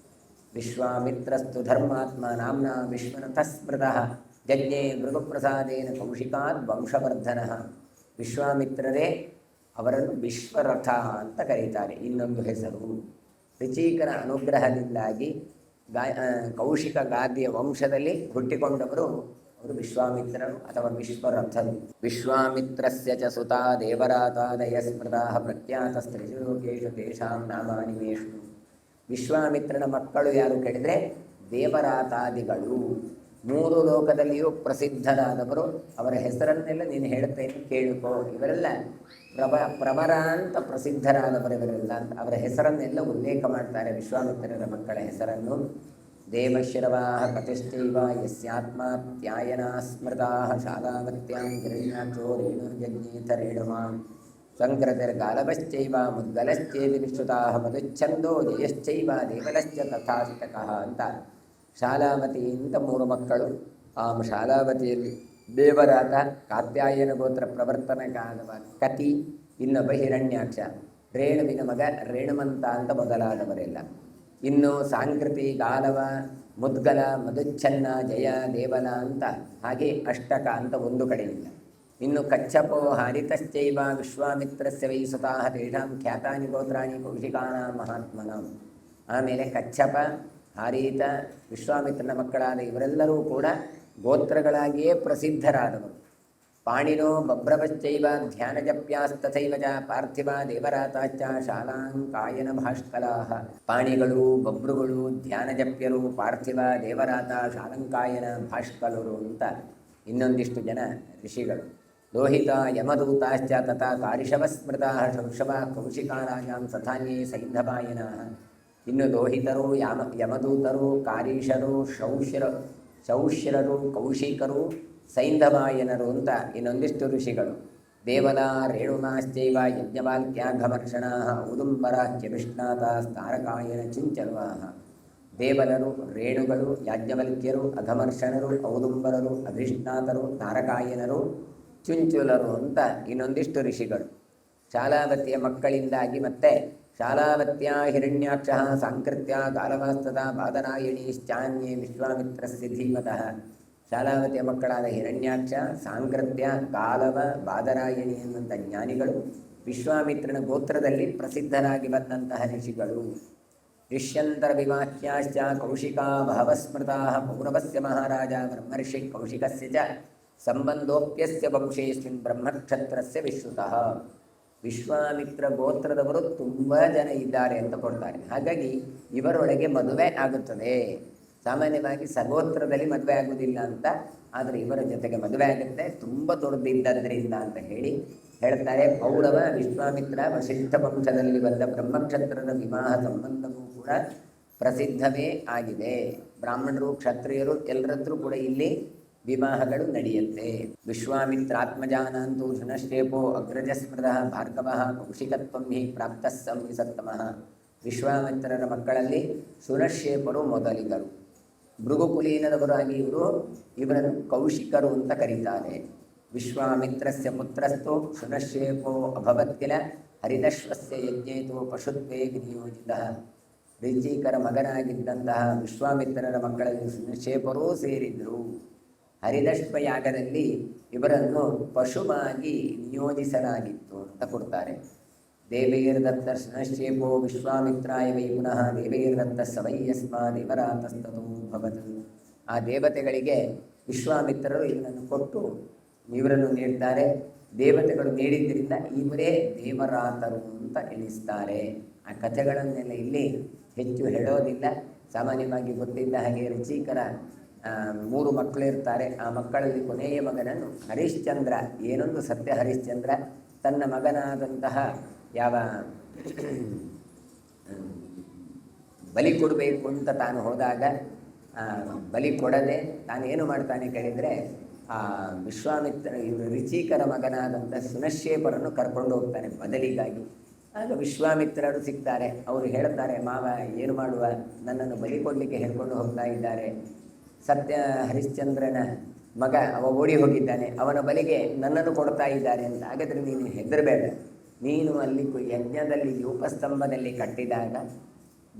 Speaker 1: ವಿಶ್ವಾಮಿತ್ರಸ್ತು ಧರ್ಮಾತ್ಮ ನಾಮ್ನ ವಿಶ್ವನಾಥ ಸ್ಮೃತಃ ಯಜ್ಞೆ ಮೃಗಪ್ರಸಾದೇನ ಕೌಶಿಕಾತ್ ವಂಶವರ್ಧನಃ. ವಿಶ್ವಾಮಿತ್ರರೇ ಅವರನ್ನು ವಿಶ್ವರಥ ಅಂತ ಕರೀತಾರೆ. ಇನ್ನೊಂದು ಹೆಸರು ಋಚೀಕನ ಅನುಗ್ರಹದಿಂದಾಗಿ ಕೌಶಿಕ ಗಾದಿಯ ವಂಶದಲ್ಲಿ ಹುಟ್ಟಿಕೊಂಡವರು ಅವರು ವಿಶ್ವಾಮಿತ್ರರು ಅಥವಾ ವಿಶ್ವರಥರು. ವಿಶ್ವಾಮಿತ್ರಸ್ಯ ಚ ಸುತಾ ದೇವರಾತಾದಯ ಸ್ಮೃತಾಃ ಪ್ರಖ್ಯಾತಸ್ತ್ರಿಲೋಕೇಷು ತೇಷಾಂ ನಾಮಾನಿ ಮೇಷು. ವಿಶ್ವಾಮಿತ್ರನ ಮಕ್ಕಳು ಯಾರು ಕೇಳಿದರೆ ದೇವರಾತಾದಿಗಳು, ಮೂರು ಲೋಕದಲ್ಲಿಯೂ ಪ್ರಸಿದ್ಧರಾದವರು. ಅವರ ಹೆಸರನ್ನೆಲ್ಲ ನೀನು ಹೇಳ್ತೇನೆ ಕೇಳಿಕೋ. ಇವರೆಲ್ಲ ಪ್ರವರ ಅಂತ ಪ್ರಸಿದ್ಧರಾದವರು ಇವರೆಲ್ಲ ಅಂತ ಅವರ ಹೆಸರನ್ನೆಲ್ಲ ಉಲ್ಲೇಖ ಮಾಡ್ತಾರೆ. ವಿಶ್ವಾಮಿತ್ರರ ಮಕ್ಕಳ ಹೆಸರನ್ನು ದೇವಶಿರವಾಹ ಪ್ರತಿಷ್ಠೈವ ಯಸ್ಯಾತ್ಮಾತ್ಯಾಯನಾ ಸ್ಮೃತಾಃ ಶಾಲಾವತ್ಯಾಂ ಹಿರಣ್ಯಾಕ್ಷೋ ರೇಣುರ್ಯಜ್ಞೇಥ ರೇಣುಮಾಂ ಸಂಕ್ರತಿರ್ಗಾಲವಶ್ಚೈವ ಮುದ್ಗಲಶ್ಚೇತಿ ವಿಶ್ರುತಾಃ ಮಧುಚ್ಛಂದೋ ಜಯಶ್ಚೈವ ದೇವಲಶ್ಚ ತಥಾಷ್ಟಕಃ ಅಂತ. ಶಾಲಾವತಿ ಅಂತ ಮೂರು ಮಕ್ಕಳು. ಆ ಶಾಲಾವತಿಯಲ್ಲಿ ದೇವರಾತ, ಕಾತ್ಯಾಯನ ಗೋತ್ರ ಪ್ರವರ್ತನಕಾದವ ಕತಿ, ಇನ್ನೊಬ್ಬ ಹಿರಣ್ಯಾಕ್ಷ, ರೇಣುವಿನ ಮಗ ರೇಣುಮಂತ ಅಂತ ಮೊದಲಾದವರೆಲ್ಲ. ಇನ್ನು ಸಾಂಕೃತಿ, ಗಾಲವ, ಮುದ್ಗಲ, ಮಧುಚ್ಛನ್ನ, ಜಯ, ದೇವಲ ಅಂತ ಹಾಗೆ ಅಷ್ಟಕ ಅಂತ ಒಂದು ಕಡೆಯಿಂದ. ಇನ್ನು ಕಚ್ಚಪೋ ಹಾರಿತಶ್ಚೈವ ವಿಶ್ವಾಮಿತ್ರಸ್ಯ ವೈ ಸುತಾಃ ತೇಷಾಂ ಖ್ಯಾತಾನಿ ಗೋತ್ರಾಣಿ ಕೌಶಿಕಾನಾಂ ಮಹಾತ್ಮನಾಂ. ಆಮೇಲೆ ಕಚ್ಚಪ, ಹಾರೀತ, ವಿಶ್ವಾಮಿತ್ರನ ಮಕ್ಕಳಾದ ಇವರೆಲ್ಲರೂ ಕೂಡ ಗೋತ್ರಗಳಾಗಿಯೇ ಪ್ರಸಿದ್ಧರಾದವರು. ಪಾಣಿನೋ ಬಭ್ರವಶ್ಚೈವ ಧ್ಯಾನಜಪ್ಯಾಸ್ತಥೈವ ಚ ಪಾರ್ಥಿವ ದೇವರಾತಾಶ್ಚ ಶಾಲಾಂಕಾಯನ ಭಾಷ್ಕಲಾಃ. ಪಾಣಿಗಳು, ಬಭ್ರುಗಳು, ಧ್ಯಾನಜಪ್ಯರು, ಪಾರ್ಥಿವ, ದೇವರಾತ, ಶಾಲಂಕಾಯನ, ಭಾಷ್ಕಲರು ಅಂತ ಇನ್ನೊಂದಿಷ್ಟು ಜನ ಋಷಿಗಳು. ಲೋಹಿತ, ಯಮದೂತಾಶ್ಚ ತಥಾ ಕಾರಿಷವಸ್ಮೃತಾಃ ಶೌಷವ ಕೌಶಿಕಾರಾಜಾಂ ಸಥಾನ್ಯೇ ಸೈಂಧವಾಯನಾಃ. ಇನ್ನು ಲೋಹಿತರು, ಯಮದೂತರು, ಕಾರೀಷರು, ಶೌಶ್ರರು, ಕೌಶಿಕರು, ಸೈಂಧವಾಯನರು ಅಂತ ಇನ್ನೊಂದಿಷ್ಟು ಋಷಿಗಳು. ದೇವಲ, ರೇಣುಮಾಶ್ಚೈವ ಯಜ್ಞವಾಲ್ಕ್ಯಾಘಮರ್ಷಣಾಃ ಔದುಂಬರಾಖ್ಯ ವಿಷ್ಣಾತಾಸ್ತಾರಕಾಯನ ಚುಂಚಲ್ವಾಃ. ದೇವಲರು, ರೇಣುಗಳು, ಯಾಜ್ಞವಲ್ಕ್ಯರು, ಅಘಮರ್ಷಣರು, ಔದುಂಬರರು, ಅಧಿಷ್ಣಾತರು, ತಾರಕಾಯನರು, ಚುಂಚುಲರು ಅಂತ ಇನ್ನೊಂದಿಷ್ಟು ಋಷಿಗಳು. ಶಾಲಾವತಿಯ ಮಕ್ಕಳಿಂದಾಗಿ ಮತ್ತೆ ಶಾಲಾವತ್ಯ ಹಿರಣ್ಯಾಕ್ಷ ಸಾಂಕೃತ್ಯ ಗಾಲವಾಸ್ತದ ಬಾದರಾಯಣೀಶ್ಚಾನ್ಯೇ ವಿಶ್ವಾಮಿತ್ರಸ್ಯ ಧೀಮತಃ. ಶಾಲಾವತಿಯ ಮಕ್ಕಳಾದ ಹಿರಣ್ಯಾಕ್ಷ, ಸಾಂಕೃತ್ಯ, ಗಾಲವ, ಬಾದರಾಯಣಿ ಎನ್ನುವಂಥ ಜ್ಞಾನಿಗಳು ವಿಶ್ವಾಮಿತ್ರನ ಗೋತ್ರದಲ್ಲಿ ಪ್ರಸಿದ್ಧರಾಗಿ ಬಂದಂತಹ ಋಷಿಗಳು. ಋಷ್ಯಂತರ ವಿವಾಕ್ಯಾಶ್ಚ ಕೌಶಿಕಾ ಬಹವಸ್ಮೃತಾಃ ಪೌರವಸ್ಯ ಮಹಾರಾಜ ಬ್ರಹ್ಮರ್ಷಿ ಕೌಶಿಕಸ್ಯ ಚ ಸಂಬಂಧೋಪ್ಯಸ್ಯ ವಂಶೇಸ್ಮಿನ್ ಬ್ರಹ್ಮಕ್ಷತ್ರಸ್ಯ ವಿಶ್ರುತಃ. ವಿಶ್ವಾಮಿತ್ರ ಗೋತ್ರದವರು ತುಂಬ ಜನ ಇದ್ದಾರೆ ಅಂತ ಕೊಡ್ತಾರೆ. ಹಾಗಾಗಿ ಇವರೊಳಗೆ ಮದುವೆ ಆಗುತ್ತದೆ. ಸಾಮಾನ್ಯವಾಗಿ ಸಗೋತ್ರದಲ್ಲಿ ಮದುವೆ ಆಗುವುದಿಲ್ಲ ಅಂತ, ಆದರೆ ಇವರ ಜೊತೆಗೆ ಮದುವೆ ಆಗುತ್ತೆ ತುಂಬ ದೊಡ್ಡದಿದ್ದರಿಂದ ಅಂತ ಹೇಳ್ತಾರೆ. ಪೌರವ, ವಿಶ್ವಾಮಿತ್ರ, ವಸಿಷ್ಠ ವಂಶದಲ್ಲಿ ಬಂದ ಬ್ರಹ್ಮಕ್ಷತ್ರದ ವಿವಾಹ ಸಂಬಂಧವೂ ಕೂಡ ಪ್ರಸಿದ್ಧವೇ ಆಗಿದೆ. ಬ್ರಾಹ್ಮಣರು, ಕ್ಷತ್ರಿಯರು ಎಲ್ಲರದ್ರೂ ಕೂಡ ಇಲ್ಲಿ ವಿವಾಹಗಳು ನಡೆಯುತ್ತೆ. ವಿಶ್ವಾಮಿತ್ರಾತ್ಮಜಾನಂತೂ ಶುನಶ್ಚೇಪೋ ಅಗ್ರಜಸ್ಮೃತಃ ಭಾರ್ಗವಃ ಕೌಶಿಕತ್ವಂ ಹಿ ಪ್ರಾಪ್ತಃ ಸಂವಿಸತ್ತಮಃ. ವಿಶ್ವಾಮಿತ್ರರ ಮಕ್ಕಳಲ್ಲಿ ಶುನಶ್ಚೇಪರು ಮೊದಲಿಗರು. ಭೃಗುಕುಲೀನದವರಾಗಿ ಇವರನ್ನು ಕೌಶಿಕರು ಅಂತ ಕರೀತಾರೆ. ವಿಶ್ವಾಮಿತ್ರಸ್ಯ ಪುತ್ರಸ್ಥೋ ಶುನಶ್ಚೇಪೋ ಅಭವತ್ ಕಿಲ ಹರಿದಶ್ವಸ್ಯ ಯಜ್ಞೇತೋ ಪಶುತ್ವೇ ವಿನಿಯೋಜಿತಃ. ಋಚೀಕರ ಮಗನಾಗಿದ್ದಂತಹ ವಿಶ್ವಾಮಿತ್ರರ ಮಕ್ಕಳಲ್ಲಿ ಶುನಶ್ಚೇಪರೂ ಸೇರಿದ್ರು. ಹರಿದಶ್ವ ಯಾಗದಲ್ಲಿ ಇವರನ್ನು ಪಶುವಾಗಿ ನಿಯೋಜಿಸಲಾಗಿತ್ತು ಅಂತ ಕೊಡ್ತಾರೆ. ದೇವೈರ್ದತ್ತರ್ಶನಶ್ಚೇಪೋ ವಿಶ್ವಾಮಿತ್ರಾಯ ವೈ ಪುನಃ ದೇವೈರ್ದತ್ತ ಸವೈ ಯಸ್ಮಾದೇವರಾತಸ್ತತೋ ಭವತ್. ಆ ದೇವತೆಗಳಿಗೆ ವಿಶ್ವಾಮಿತ್ರರು ಇವನನ್ನು ಕೊಟ್ಟು ಇವರನ್ನು ನೀಡ್ತಾರೆ. ದೇವತೆಗಳು ನೀಡಿದ್ದರಿಂದ ಇವರೇ ದೇವರಾತರು ಅಂತ ಎಣಿಸ್ತಾರೆ. ಆ ಕಥೆಗಳನ್ನೆಲ್ಲ ಇಲ್ಲಿ ಹೆಚ್ಚು ಹೇಳೋದಿಲ್ಲ. ಸಾಮಾನ್ಯವಾಗಿ ಗೊತ್ತಿದ್ದ ಹಾಗೆ ರುಚಿಕರ 3 ಮಕ್ಕಳು ಇರ್ತಾರೆ. ಆ ಮಕ್ಕಳಲ್ಲಿ ಕೊನೆಯ ಮಗನನ್ನು ಹರಿಶ್ಚಂದ್ರ, ಏನೊಂದು ಸತ್ಯ ಹರಿಶ್ಚಂದ್ರ ತನ್ನ ಮಗನಾದಂತಹ ಯಾವ ಬಲಿ ಕೊಡಬೇಕು ಅಂತ ತಾನು ಹೋದಾಗ ಬಲಿ ಕೊಡದೆ ತಾನೇನು ಮಾಡ್ತಾನೆ ಕೇಳಿದರೆ ಆ ವಿಶ್ವಾಮಿತ್ರ ಇವರು ರುಚಿಕರ ಮಗನಾದಂಥ ಸುನಶ್ಯೇಪರನ್ನು ಕರ್ಕೊಂಡು ಹೋಗ್ತಾನೆ ಬದಲಿಗಾಗಿ. ಆಗ ವಿಶ್ವಾಮಿತ್ರರು ಸಿಗ್ತಾರೆ. ಅವರು ಹೇಳ್ತಾರೆ, ಮಾವ ಏನು ಮಾಡುವ, ನನ್ನನ್ನು ಬಲಿ ಕೊಡಲಿಕ್ಕೆ ಹೇಳ್ಕೊಂಡು ಹೋಗ್ತಾ ಇದ್ದಾರೆ. ಸತ್ಯ ಹರಿಶ್ಚಂದ್ರನ ಮಗ ಅವ ಓಡಿ ಹೋಗಿದ್ದಾನೆ, ಅವನ ಬಲಿಗೆ ನನ್ನನ್ನು ಕೊಡ್ತಾ ಇದ್ದಾರೆ ಅಂತ. ಹಾಗಾದರೆ ನೀನು ಹೆದರಬೇಡ, ನೀನು ಅಲ್ಲಿ ಯಜ್ಞದಲ್ಲಿ ಯೂಪಸ್ತಂಭದಲ್ಲಿ ಕಟ್ಟಿದಾಗ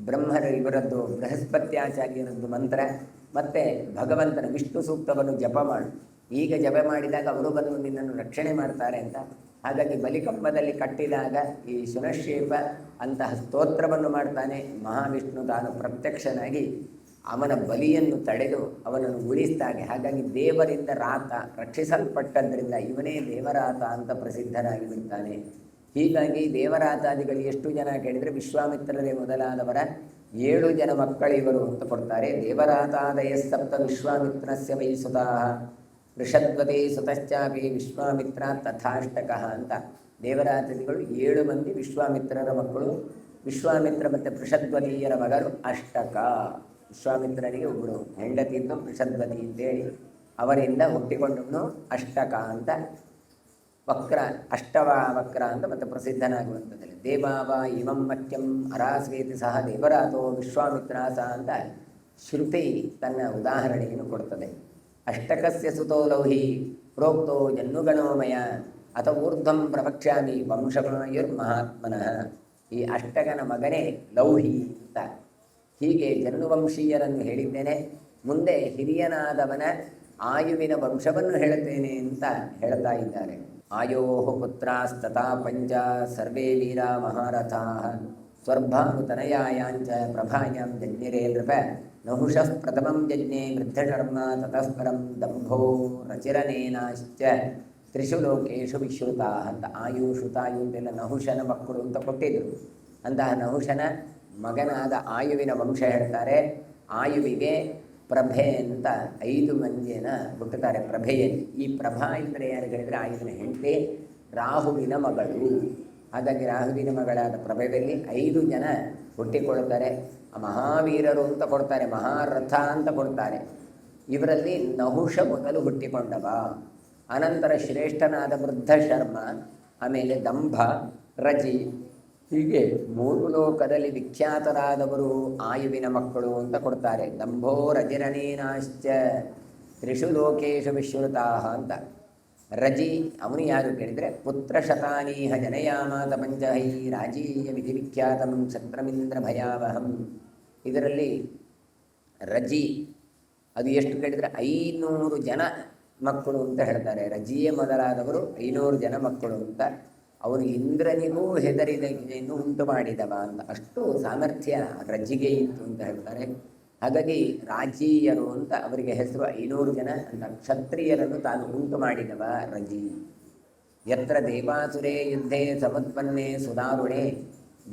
Speaker 1: ಬ್ರಹ್ಮರ ಇವರದ್ದು ಬೃಹಸ್ಪತ್ಯಾಚಾರ್ಯರದ್ದು ಮಂತ್ರ ಮತ್ತು ಭಗವಂತನ ವಿಷ್ಣು ಸೂಕ್ತವನ್ನು ಜಪ ಮಾಡು. ಈಗ ಜಪ ಮಾಡಿದಾಗ ಅವರು ಬಂದು ನಿನ್ನನ್ನು ರಕ್ಷಣೆ ಮಾಡ್ತಾರೆ ಅಂತ. ಹಾಗಾಗಿ ಬಲಿಕಂಬದಲ್ಲಿ ಕಟ್ಟಿದಾಗ ಈ ಶುನಶೇಪ ಅಂತಹ ಸ್ತೋತ್ರವನ್ನು ಮಾಡ್ತಾನೆ. ಮಹಾವಿಷ್ಣು ತಾನು ಪ್ರತ್ಯಕ್ಷನಾಗಿ ಅವನ ಬಲಿಯನ್ನು ತಡೆದು ಅವನನ್ನು ಉಳಿಸ್ತಾನೆ. ಹಾಗಾಗಿ ದೇವರಿಂದ ರಾತ ರಕ್ಷಿಸಲ್ಪಟ್ಟದ್ದರಿಂದ ಇವನೇ ದೇವರಾತ ಅಂತ ಪ್ರಸಿದ್ಧನಾಗಿ ಬಿಡ್ತಾನೆ. ಹೀಗಾಗಿ ದೇವರಾತಾದಿಗಳು ಎಷ್ಟು ಜನ ಕೇಳಿದರೆ ವಿಶ್ವಾಮಿತ್ರರೇ ಮೊದಲಾದವರ 7 ಜನ ಮಕ್ಕಳಿವರು ಅಂತ ಕೊಡ್ತಾರೆ. ದೇವರಾತಾದಯ ಸಪ್ತ ವಿಶ್ವಾಮಿತ್ರಸ್ಯ ವೈ ಸುತಃ ವೃಷದ್ವತಿ ಸುತಶ್ಚಾಪಿ ವಿಶ್ವಾಮಿತ್ರ ತಥಾಷ್ಟಕಃ ಅಂತ. ದೇವರಾತಾದಿಗಳು 7 ಮಂದಿ ವಿಶ್ವಾಮಿತ್ರರ ಮಕ್ಕಳು. ವಿಶ್ವಾಮಿತ್ರ ಮತ್ತು ವೃಷದ್ವತಿಯರ ಮಗರು ಅಷ್ಟಕ. ವಿಶ್ವಾಮಿತ್ರನಿಗೆ ಒಬ್ಬರು ಹೆಂಡತಿದ್ದು ವೃಷದ್ವತಿ ಅಂತೇಳಿ ಅವರಿಂದ ಹುಟ್ಟಿಕೊಂಡವನು ಅಷ್ಟಕ ಅಂತ. ವಕ್ರ ಅಷ್ಟವ ವಕ್ರ ಅಂತ ಮತ್ತು ಪ್ರಸಿದ್ಧನಾಗುವಂಥದ್ದಲ್ಲಿ ದೇವಾವ ಇಮಂ ಮತ್ಯಂ ಅರಾಸ್ವೇತಿ ಸಹ ದೇವರಾತೋ ವಿಶ್ವಾಮಿತ್ರ ಸಹ ಅಂತ ಶ್ರುತಿ ತನ್ನ ಉದಾಹರಣೆಯನ್ನು ಕೊಡ್ತದೆ. ಅಷ್ಟಕಸ್ಯ ಸುತೋ ಲೌಹಿ ಪ್ರೋಕ್ತೋ ಜನ್ನುಗಣೋಮಯ ಅಥ ಊರ್ಧ್ವಂ ಪ್ರವಕ್ಷ್ಯಾಮಿ ವಂಶಮಯುರ್ಮಹಾತ್ಮನಃ. ಈ ಅಷ್ಟಕನ ಮಗನೇ ಲೌಹಿ ಅಂತ. ಹೀಗೆ ಜನ್ನುವಂಶೀಯರನ್ನು ಹೇಳಿದ್ದೇನೆ, ಮುಂದೆ ಹಿರಿಯನಾದವನ ಆಯುವಿನ ವಂಶವನ್ನು ಹೇಳುತ್ತೇನೆ ಅಂತ ಹೇಳ್ತಾ ಇದ್ದಾರೆ. ಆಯೋ ಪುತ್ರಾಸ್ತಥಾ ಪಂಚ ಸರ್ವೇ ವೀರ ಮಹಾರಥಾ ಸ್ವರ್ಭಾನುತನಯಾಯಾಂಚ ಪ್ರಭಾಯಾಂ ಜಜ್ಞಿರೇ ನೃಪ ನಹುಷಃ ಪ್ರಥಮಂ ಜಜ್ಞೆ ವೃದ್ಧಶರ್ಮ ತತಃ ಪರಂ ದಂಭೋ ರಚಿರನೇನಾಶ್ಚ ತ್ರಿಷು ಲೋಕೇಶು ವಿಶ್ರುತಾ ಅಂತ. ಆಯು ಶ್ರುತಾಯು ಅಂತೆಲ್ಲ ನಹುಷನ ಮಕ್ಕಳು ಅಂತ ಕೊಟ್ಟಿದ್ರು. ಅಂತಹ ನಹುಷನ ಮಗನಾದ ಆಯುವಿನ ವಂಶ ಹೇಳ್ತಾರೆ. ಆಯುವಿಗೆ ಪ್ರಭೆ ಅಂತ 5 ಮಂದಿನ ಹುಟ್ಟುತ್ತಾರೆ ಪ್ರಭೆಯಲ್ಲಿ. ಈ ಪ್ರಭಾ ಅಂದರೆ ಯಾರು ಹೇಳಿದರೆ ಆಯುವಿನ ಹೆಂಡತಿ ರಾಹುವಿನ ಮಗಳು. ಹಾಗಾಗಿ ರಾಹುವಿನ ಮಗಳಾದ ಪ್ರಭೆಯಲ್ಲಿ 5 ಜನ ಹುಟ್ಟಿಕೊಳ್ಳುತ್ತಾರೆ. ಮಹಾವೀರರು ಅಂತ ಕೊಡ್ತಾರೆ, ಮಹಾರಥ ಅಂತ ಕೊಡ್ತಾರೆ. ಇವರಲ್ಲಿ ನಹುಷ ಮೊದಲು ಹುಟ್ಟಿಕೊಂಡವ, ಅನಂತರ ಶ್ರೇಷ್ಠನಾದ ವೃದ್ಧ ಶರ್ಮ, ಆಮೇಲೆ ದಂಭ, ರಜಿ, ಹೀಗೆ 3 ಲೋಕದಲ್ಲಿ ವಿಖ್ಯಾತರಾದವರು ಆಯುವಿನ ಮಕ್ಕಳು ಅಂತ ಕೊಡ್ತಾರೆ. ದಂಭೋ ರಜಿರನೇನಾಶ್ಚ ತ್ರಿಷು ಲೋಕೇಶು ವಿಶ್ರುತಾ ಅಂತ. ರಜಿ ಅವನು ಯಾರು ಕೇಳಿದರೆ ಪುತ್ರ ಶತಾನೀಹ ಜನಯಾಮಾತ ಪಂಚಹೈ ರಾಜೀಯ ವಿಧಿ ವಿಖ್ಯಾತಂ ಕ್ಷತ್ರಮಿಂದ್ರ ಭಯಾವಹಂ. ಇದರಲ್ಲಿ ರಜಿ ಅದು ಎಷ್ಟು ಕೇಳಿದರೆ 500 ಜನ ಮಕ್ಕಳು ಅಂತ ಹೇಳ್ತಾರೆ. ರಜಿಯೇ ಮೊದಲಾದವರು 500 ಜನ ಮಕ್ಕಳು ಅಂತ. ಅವನು ಇಂದ್ರನಿಗೂ ಹೆದರಿಕೆಯನ್ನು ಉಂಟು ಮಾಡಿದವ ಅಂತ. ಅಷ್ಟು ಸಾಮರ್ಥ್ಯ ರಜಿಗೆ ಇತ್ತು ಅಂತ ಹೇಳ್ತಾರೆ. ಹಾಗಾಗಿ ರಾಜೀಯರು ಅಂತ ಅವರಿಗೆ ಹೆಸರು. 500 ಜನ ಅಂತ ಕ್ಷತ್ರಿಯರನ್ನು ತಾನು ಉಂಟು ಮಾಡಿದವ ರಜಿ. ಯತ್ರ ದೇವಾಸುರೇ ಯುದ್ಧೇ ಸಮತ್ಪನ್ನೇ ಸುದಾರುಣೆ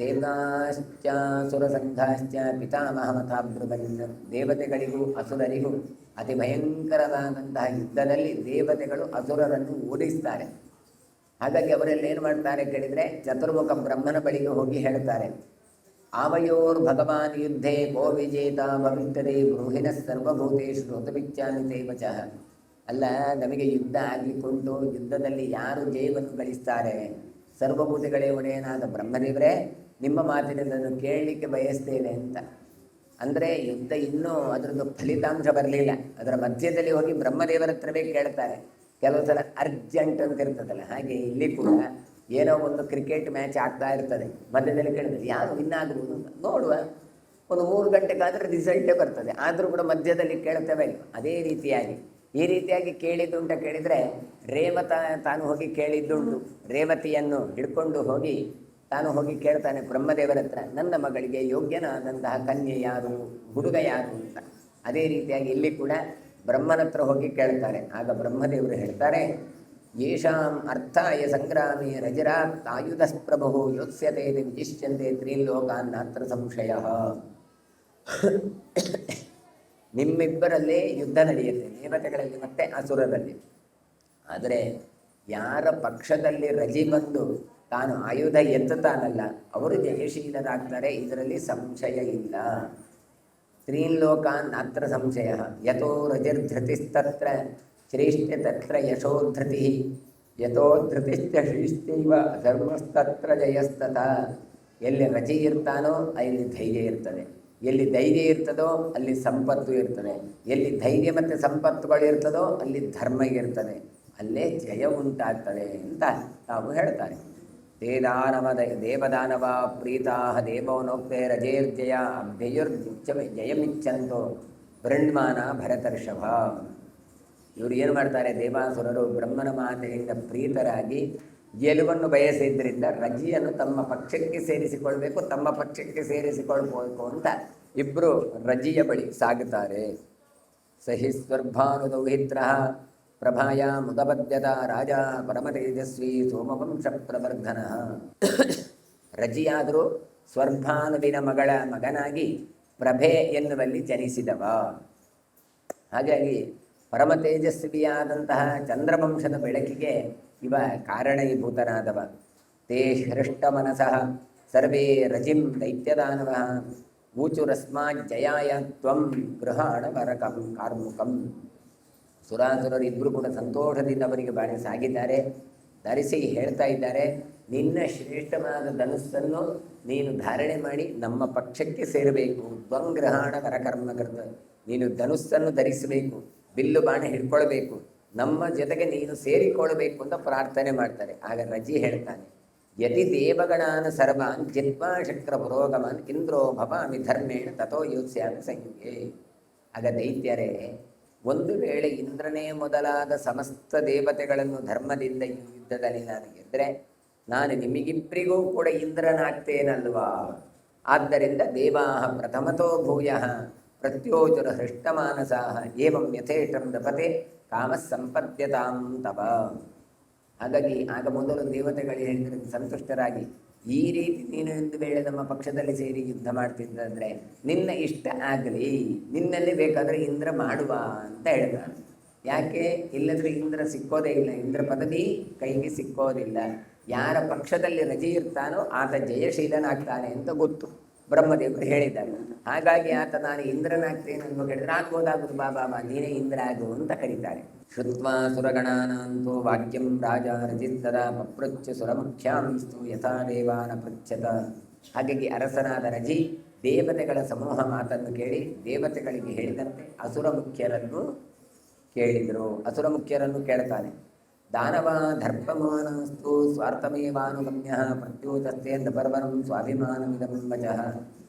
Speaker 1: ದೇವಾಶ್ಚ ಸುರಸಂಘಾಶ್ಚ ಪಿತಾಮಹಮಥಾಬ್ರುವನ್. ದೇವತೆಗಳಿಗೂ ಅಸುರರಿಗೂ ಅತಿ ಭಯಂಕರವಾದಂತಹ ಯುದ್ಧದಲ್ಲಿ ದೇವತೆಗಳು ಅಸುರರನ್ನು ಓಡಿಸ್ತಾರೆ. ಹಾಗಾಗಿ ಅವರೆಲ್ಲ ಏನು ಮಾಡ್ತಾರೆ ಕೇಳಿದರೆ ಚತುರ್ಮುಖ ಬ್ರಹ್ಮನ ಬಳಿಗೆ ಹೋಗಿ ಹೇಳ್ತಾರೆ, ಆವಯೋರ್ ಭಗವಾನ್ ಯುದ್ಧೇ ಕೋ ವಿಜೇತ ಭವಿಷ್ಯತೆ ಬ್ರೂಹಿಣ ಸರ್ವಭೂತೇಶು ಋತುವಿಚ್ಚಾಮಿ ತೇವಚಃ. ಅಲ್ಲ, ನಮಗೆ ಯುದ್ಧ ಆಗಲಿಕ್ಕುಂಟು, ಯುದ್ಧದಲ್ಲಿ ಯಾರು ಜಯವನ್ನು ಗಳಿಸ್ತಾರೆ? ಸರ್ವಭೂತಗಳೇ ಒಡೆಯನಾದ ಬ್ರಹ್ಮದೇವರೇ, ನಿಮ್ಮ ಮಾತಿನಿಂದ ಕೇಳಲಿಕ್ಕೆ ಬಯಸ್ತೇವೆ ಅಂತ. ಅಂದರೆ ಯುದ್ಧ ಇನ್ನೂ ಅದರದ್ದು ಫಲಿತಾಂಶ ಬರಲಿಲ್ಲ. ಅದರ ಮಧ್ಯದಲ್ಲಿ ಹೋಗಿ ಬ್ರಹ್ಮದೇವರ ಹತ್ರವೇ ಕೇಳ್ತಾರೆ. ಕೆಲವು ಸಲ ಅರ್ಜೆಂಟ್ ಅಂತ ಇರ್ತದಲ್ಲ, ಹಾಗೆ ಇಲ್ಲಿ ಕೂಡ ಏನೋ ಒಂದು ಕ್ರಿಕೆಟ್ ಮ್ಯಾಚ್ ಆಗ್ತಾ ಇರ್ತದೆ, ಮಧ್ಯದಲ್ಲಿ ಕೇಳಿದ್ರೆ ಯಾರು ವಿನ್ ಆಗ್ಬೋದು ಅಂತ ನೋಡುವ. ಒಂದು 3 ಗಂಟೆಗಾದರೆ ರಿಸಲ್ಟೇ ಬರ್ತದೆ, ಆದರೂ ಕೂಡ ಮಧ್ಯದಲ್ಲಿ ಕೇಳ್ತೇವೆ. ಅದೇ ರೀತಿಯಾಗಿ ಈ ರೀತಿಯಾಗಿ ಕೇಳಿದ್ದುಂಟ ಕೇಳಿದರೆ ರೇವತ ತಾನು ಹೋಗಿ ಕೇಳಿದ್ದುಂಟು. ರೇವತಿಯನ್ನು ಹಿಡ್ಕೊಂಡು ಹೋಗಿ ತಾನು ಹೋಗಿ ಕೇಳ್ತಾನೆ ಬ್ರಹ್ಮದೇವರ ಹತ್ರ, ನನ್ನ ಮಗಳಿಗೆ ಯೋಗ್ಯನಾದಂತಹ ಕನ್ಯೆ ಯಾರು, ಹುಡುಗ ಯಾರು ಅಂತ. ಅದೇ ರೀತಿಯಾಗಿ ಇಲ್ಲಿ ಕೂಡ ಬ್ರಹ್ಮನ ಹತ್ರ ಹೋಗಿ ಕೇಳ್ತಾರೆ. ಆಗ ಬ್ರಹ್ಮದೇವರು ಹೇಳ್ತಾರೆ, ಯೇಷಾಂ ಅರ್ಥಾಯ ಸಂಗ್ರಾಮೇ ರಜರಾತ್ ಆಯುಧ ಪ್ರಭು ಯೋತ್ಸ್ಯತೆ ವಿಜಿಷ್ಯಂತೆ ತ್ರೀಲೋಕಾನ್ ನಾತ್ರ ಸಂಶಯ. ನಿಮ್ಮಿಬ್ಬರಲ್ಲೇ ಯುದ್ಧ ನಡೆಯುತ್ತೆ, ದೇವತೆಗಳಲ್ಲಿ ಮತ್ತೆ ಅಸುರರಲ್ಲಿ. ಆದರೆ ಯಾರ ಪಕ್ಷದಲ್ಲಿ ರಜಿ ಬಂದು ತಾನು ಆಯುಧ ಎತ್ತುತ್ತಾನಲ್ಲ ಅವರು ಜಯಶೀಲರಾಗ್ತಾರೆ, ಇದರಲ್ಲಿ ಸಂಶಯ ಇಲ್ಲ. ತ್ರೀಲೋಕಾನ್ ನಾತ್ರ ಸಂಶಯ. ಯಥೋ ರಜಿರ್ಧೃತಿಸ್ತತ್ರ ಶ್ರೇಷ್ಠ ತತ್ರ ಯಶೋಧೃತಿ, ಯಥೋ ಧೃತಿಶ್ಚ ಶ್ರೇಷ್ಠೈವ ಧರ್ಮಸ್ತತ್ರ ಜಯಸ್ತತ. ಎಲ್ಲಿ ರಜಿ ಇರ್ತಾನೋ ಅಲ್ಲಿ ಧೈರ್ಯ ಇರ್ತದೆ, ಎಲ್ಲಿ ಧೈರ್ಯ ಇರ್ತದೋ ಅಲ್ಲಿ ಸಂಪತ್ತು ಇರ್ತದೆ, ಎಲ್ಲಿ ಧೈರ್ಯ ಮತ್ತು ಸಂಪತ್ತುಗಳು ಇರ್ತದೋ ಅಲ್ಲಿ ಧರ್ಮ ಇರ್ತದೆ, ಅಲ್ಲೇ ಜಯ ಉಂಟಾಗ್ತದೆ ಅಂತ ತಾವು ಹೇಳ್ತಾರೆ. ದೇವದಾನವ ಪ್ರೀತಾ ದೇವೋನೋಕ್ತೆ ರಜೇರ್ಜಯ ಅಭ್ಯಯುರ್ಜ ಜಯಮಿಚ್ಛಂತೋ ಬೃಣ್ಮಾನ ಭರತರ್ಷಭ. ಇವರು ಏನು ಮಾಡ್ತಾರೆ, ದೇವಾಸುರರು ಬ್ರಹ್ಮನ ಮಾತೆಯಿಂದ ಪ್ರೀತರಾಗಿ ಗೆಲುವನ್ನು ಬಯಸಿದ್ದರಿಂದ ರಜಿಯನ್ನು ತಮ್ಮ ಪಕ್ಷಕ್ಕೆ ಸೇರಿಸಿಕೊಳ್ಬೇಕು, ತಮ್ಮ ಪಕ್ಷಕ್ಕೆ ಸೇರಿಸಿಕೊಳ್ಬೇಕು ಅಂತ ಇಬ್ಬರು ರಜಿಯ ಬಳಿ ಸಾಗುತ್ತಾರೆ. ಸಹಿ ಸ್ವರ್ಭಾನುದೌಹಿತ್ರ ಪ್ರಭಾಯ ಮುದಬದ್ಯತ ರಾಜ ಪರಮತೇಜಸ್ವಿ ಸೋಮವಂಶ ಪ್ರವರ್ಧನ. ರಜಿಯಾದರೂ ಸ್ವರ್ಭಾನುವಿನ ಮಗನಾಗಿ ಪ್ರಭೆ ಎನ್ನುವಲ್ಲಿ ಜನಿಸಿದವ. ಹಾಗಾಗಿ ಪರಮ ತೇಜಸ್ವಿಯಾದಂತಹ ಚಂದ್ರವಂಶದ ಬೆಳಕಿಗೆ ಇವ ಕಾರಣೀಭೂತನಾದವ. ತೇ ಹೃಷ್ಟ ಮನಸಃ ಸರ್ವೇ ರಜಿಂ ದೈತ್ಯದಾನವ ಊಚುರಸ್ಮಾಜ್ಜಯಾಯ ತ್ವಂ ಗೃಹಾಣ ವರಕಂ ಕಾರ್ಮುಕಂ. ಸುರಾಸುರರು ಇಬ್ಬರು ಕೂಡ ಸಂತೋಷದಿಂದ ಅವರಿಗೆ ಬಾಳಿ ಸಾಗಿದ್ದಾರೆ. ಧರಿಸಿ ಹೇಳ್ತಾ ಇದ್ದಾರೆ, ನಿನ್ನ ಶ್ರೇಷ್ಠವಾದ ಧನುಸ್ಸನ್ನು ನೀನು ಧಾರಣೆ ಮಾಡಿ ನಮ್ಮ ಪಕ್ಷಕ್ಕೆ ಸೇರಬೇಕು. ತ್ವಂಗ್ರಹಾಣ ವರಕರ್ಮಕೃತ, ನೀನು ಧನುಸ್ಸನ್ನು ಧರಿಸಬೇಕು, ಬಿಲ್ಲು ಬಾಣ ಹಿಡ್ಕೊಳ್ಬೇಕು, ನಮ್ಮ ಜೊತೆಗೆ ನೀನು ಸೇರಿಕೊಳ್ಬೇಕು ಅಂತ ಪ್ರಾರ್ಥನೆ ಮಾಡ್ತಾರೆ. ಆಗ ರಜಿ ಹೇಳ್ತಾನೆ, ಯದಿ ದೇವಗಣಾನ ಸರ್ವಾನ್ ಜಿತ್ವಾ ಶಕ್ರ ಪುರೋಗಮನ್ ಇಂದ್ರೋ ಭವಾಮಿ ಧರ್ಮೇಣ ತಥೋ ಯೋತ್ಸ್ಯಾಮಿ ಸಂಯುಗೆ. ಆಗ ದೈತ್ಯರೇ, ಒಂದು ವೇಳೆ ಇಂದ್ರನೇ ಮೊದಲಾದ ಸಮಸ್ತ ದೇವತೆಗಳನ್ನು ಧರ್ಮದಿಂದ ಈ ಯುದ್ಧದಲ್ಲಿ ನಾನು ಗೆದ್ದರೆ ನಾನು ನಿಮಗಿಬ್ಬರಿಗೂ ಕೂಡ ಇಂದ್ರನಾಗ್ತೇನಲ್ವಾ. ಆದ್ದರಿಂದ ದೇವಾ ಪ್ರಥಮತೋ ಭೂಯ ಪ್ರತ್ಯೋಚುರ ಹೃಷ್ಟಮಾನಸಾಹ ಏವಂ ಯಥೇಷ್ಟಂ ದಪತೆ ಕಾಮ ಸಂಪದ್ಯತಾಂ ತವ. ಹಾಗಾಗಿ ಆಗ ಮೊದಲು ದೇವತೆಗಳು ಹೇಳಿದರೆ ಸಂತುಷ್ಟರಾಗಿ, ಈ ರೀತಿ ನೀನು ಒಂದು ವೇಳೆ ನಮ್ಮ ಪಕ್ಷದಲ್ಲಿ ಸೇರಿ ಯುದ್ಧ ಮಾಡ್ತಿದ್ದಂದರೆ ನಿನ್ನ ಇಷ್ಟ ಆಗಲಿ, ನಿನ್ನಲ್ಲಿ ಬೇಕಾದರೆ ಇಂದ್ರ ಮಾಡುವ ಅಂತ ಹೇಳ್ತಾನೆ. ಯಾಕೆ, ಇಲ್ಲದ್ರೆ ಇಂದ್ರ ಸಿಕ್ಕೋದೇ ಇಲ್ಲ, ಇಂದ್ರ ಪದವಿ ಕೈಗೆ ಸಿಕ್ಕೋದಿಲ್ಲ. ಯಾರ ಪಕ್ಷದಲ್ಲಿ ರಜೆ ಇರ್ತಾನೋ ಆತ ಜಯಶೀಲನಾಗ್ತಾನೆ ಅಂತ ಗೊತ್ತು, ಬ್ರಹ್ಮದೇವರು ಹೇಳಿದ್ದಾರೆ. ಹಾಗಾಗಿ ಆತ ನಾನು ಇಂದ್ರನಾಗ್ತೇನೆ ಅಂತ ಹೇಳಿದ್ರೆ ಆಗ್ಬೋದಾಗುದು, ಬಾಬಾ ನೀನೇ ಇಂದ್ರ ಆಗು ಅಂತ ಕರೀತಾರೆ. ಶ್ರುತ್ವಾ ಸುರಗಣಾನಾಂತೋ ವಾಕ್ಯಂ ರಾಜ ರಜಿತ್ತದ ಪಪ್ರಚ್ಛ ಸುರಮುಖ್ಯಾಂಸ್ತು ಯಥಾ ದೇವಾನ ಪೃಚ್ಛತ. ಹಾಗಾಗಿ ಅರಸನಾದ ರಜಿ ದೇವತೆಗಳ ಸಮೂಹ ಮಾತನ್ನು ಕೇಳಿ ದೇವತೆಗಳಿಗೆ ಹೇಳಿದಂತೆ ಅಸುರ ಮುಖ್ಯರನ್ನು ಕೇಳಿದರು. ಅಸುರ ಮುಖ್ಯರನ್ನು ಕೇಳ್ತಾನೆ. ದಾನವ ದರ್ಪಮಾನಸ್ತು ಸ್ವಾರ್ಥಮೇವಾನುಗಮ್ಯ ಪ್ರತ್ಯೂತಸ್ತೇಂದ ಪರ್ವನಂ ಸ್ವಾಭಿಮಾನಮಿದಂ ವಚಃ.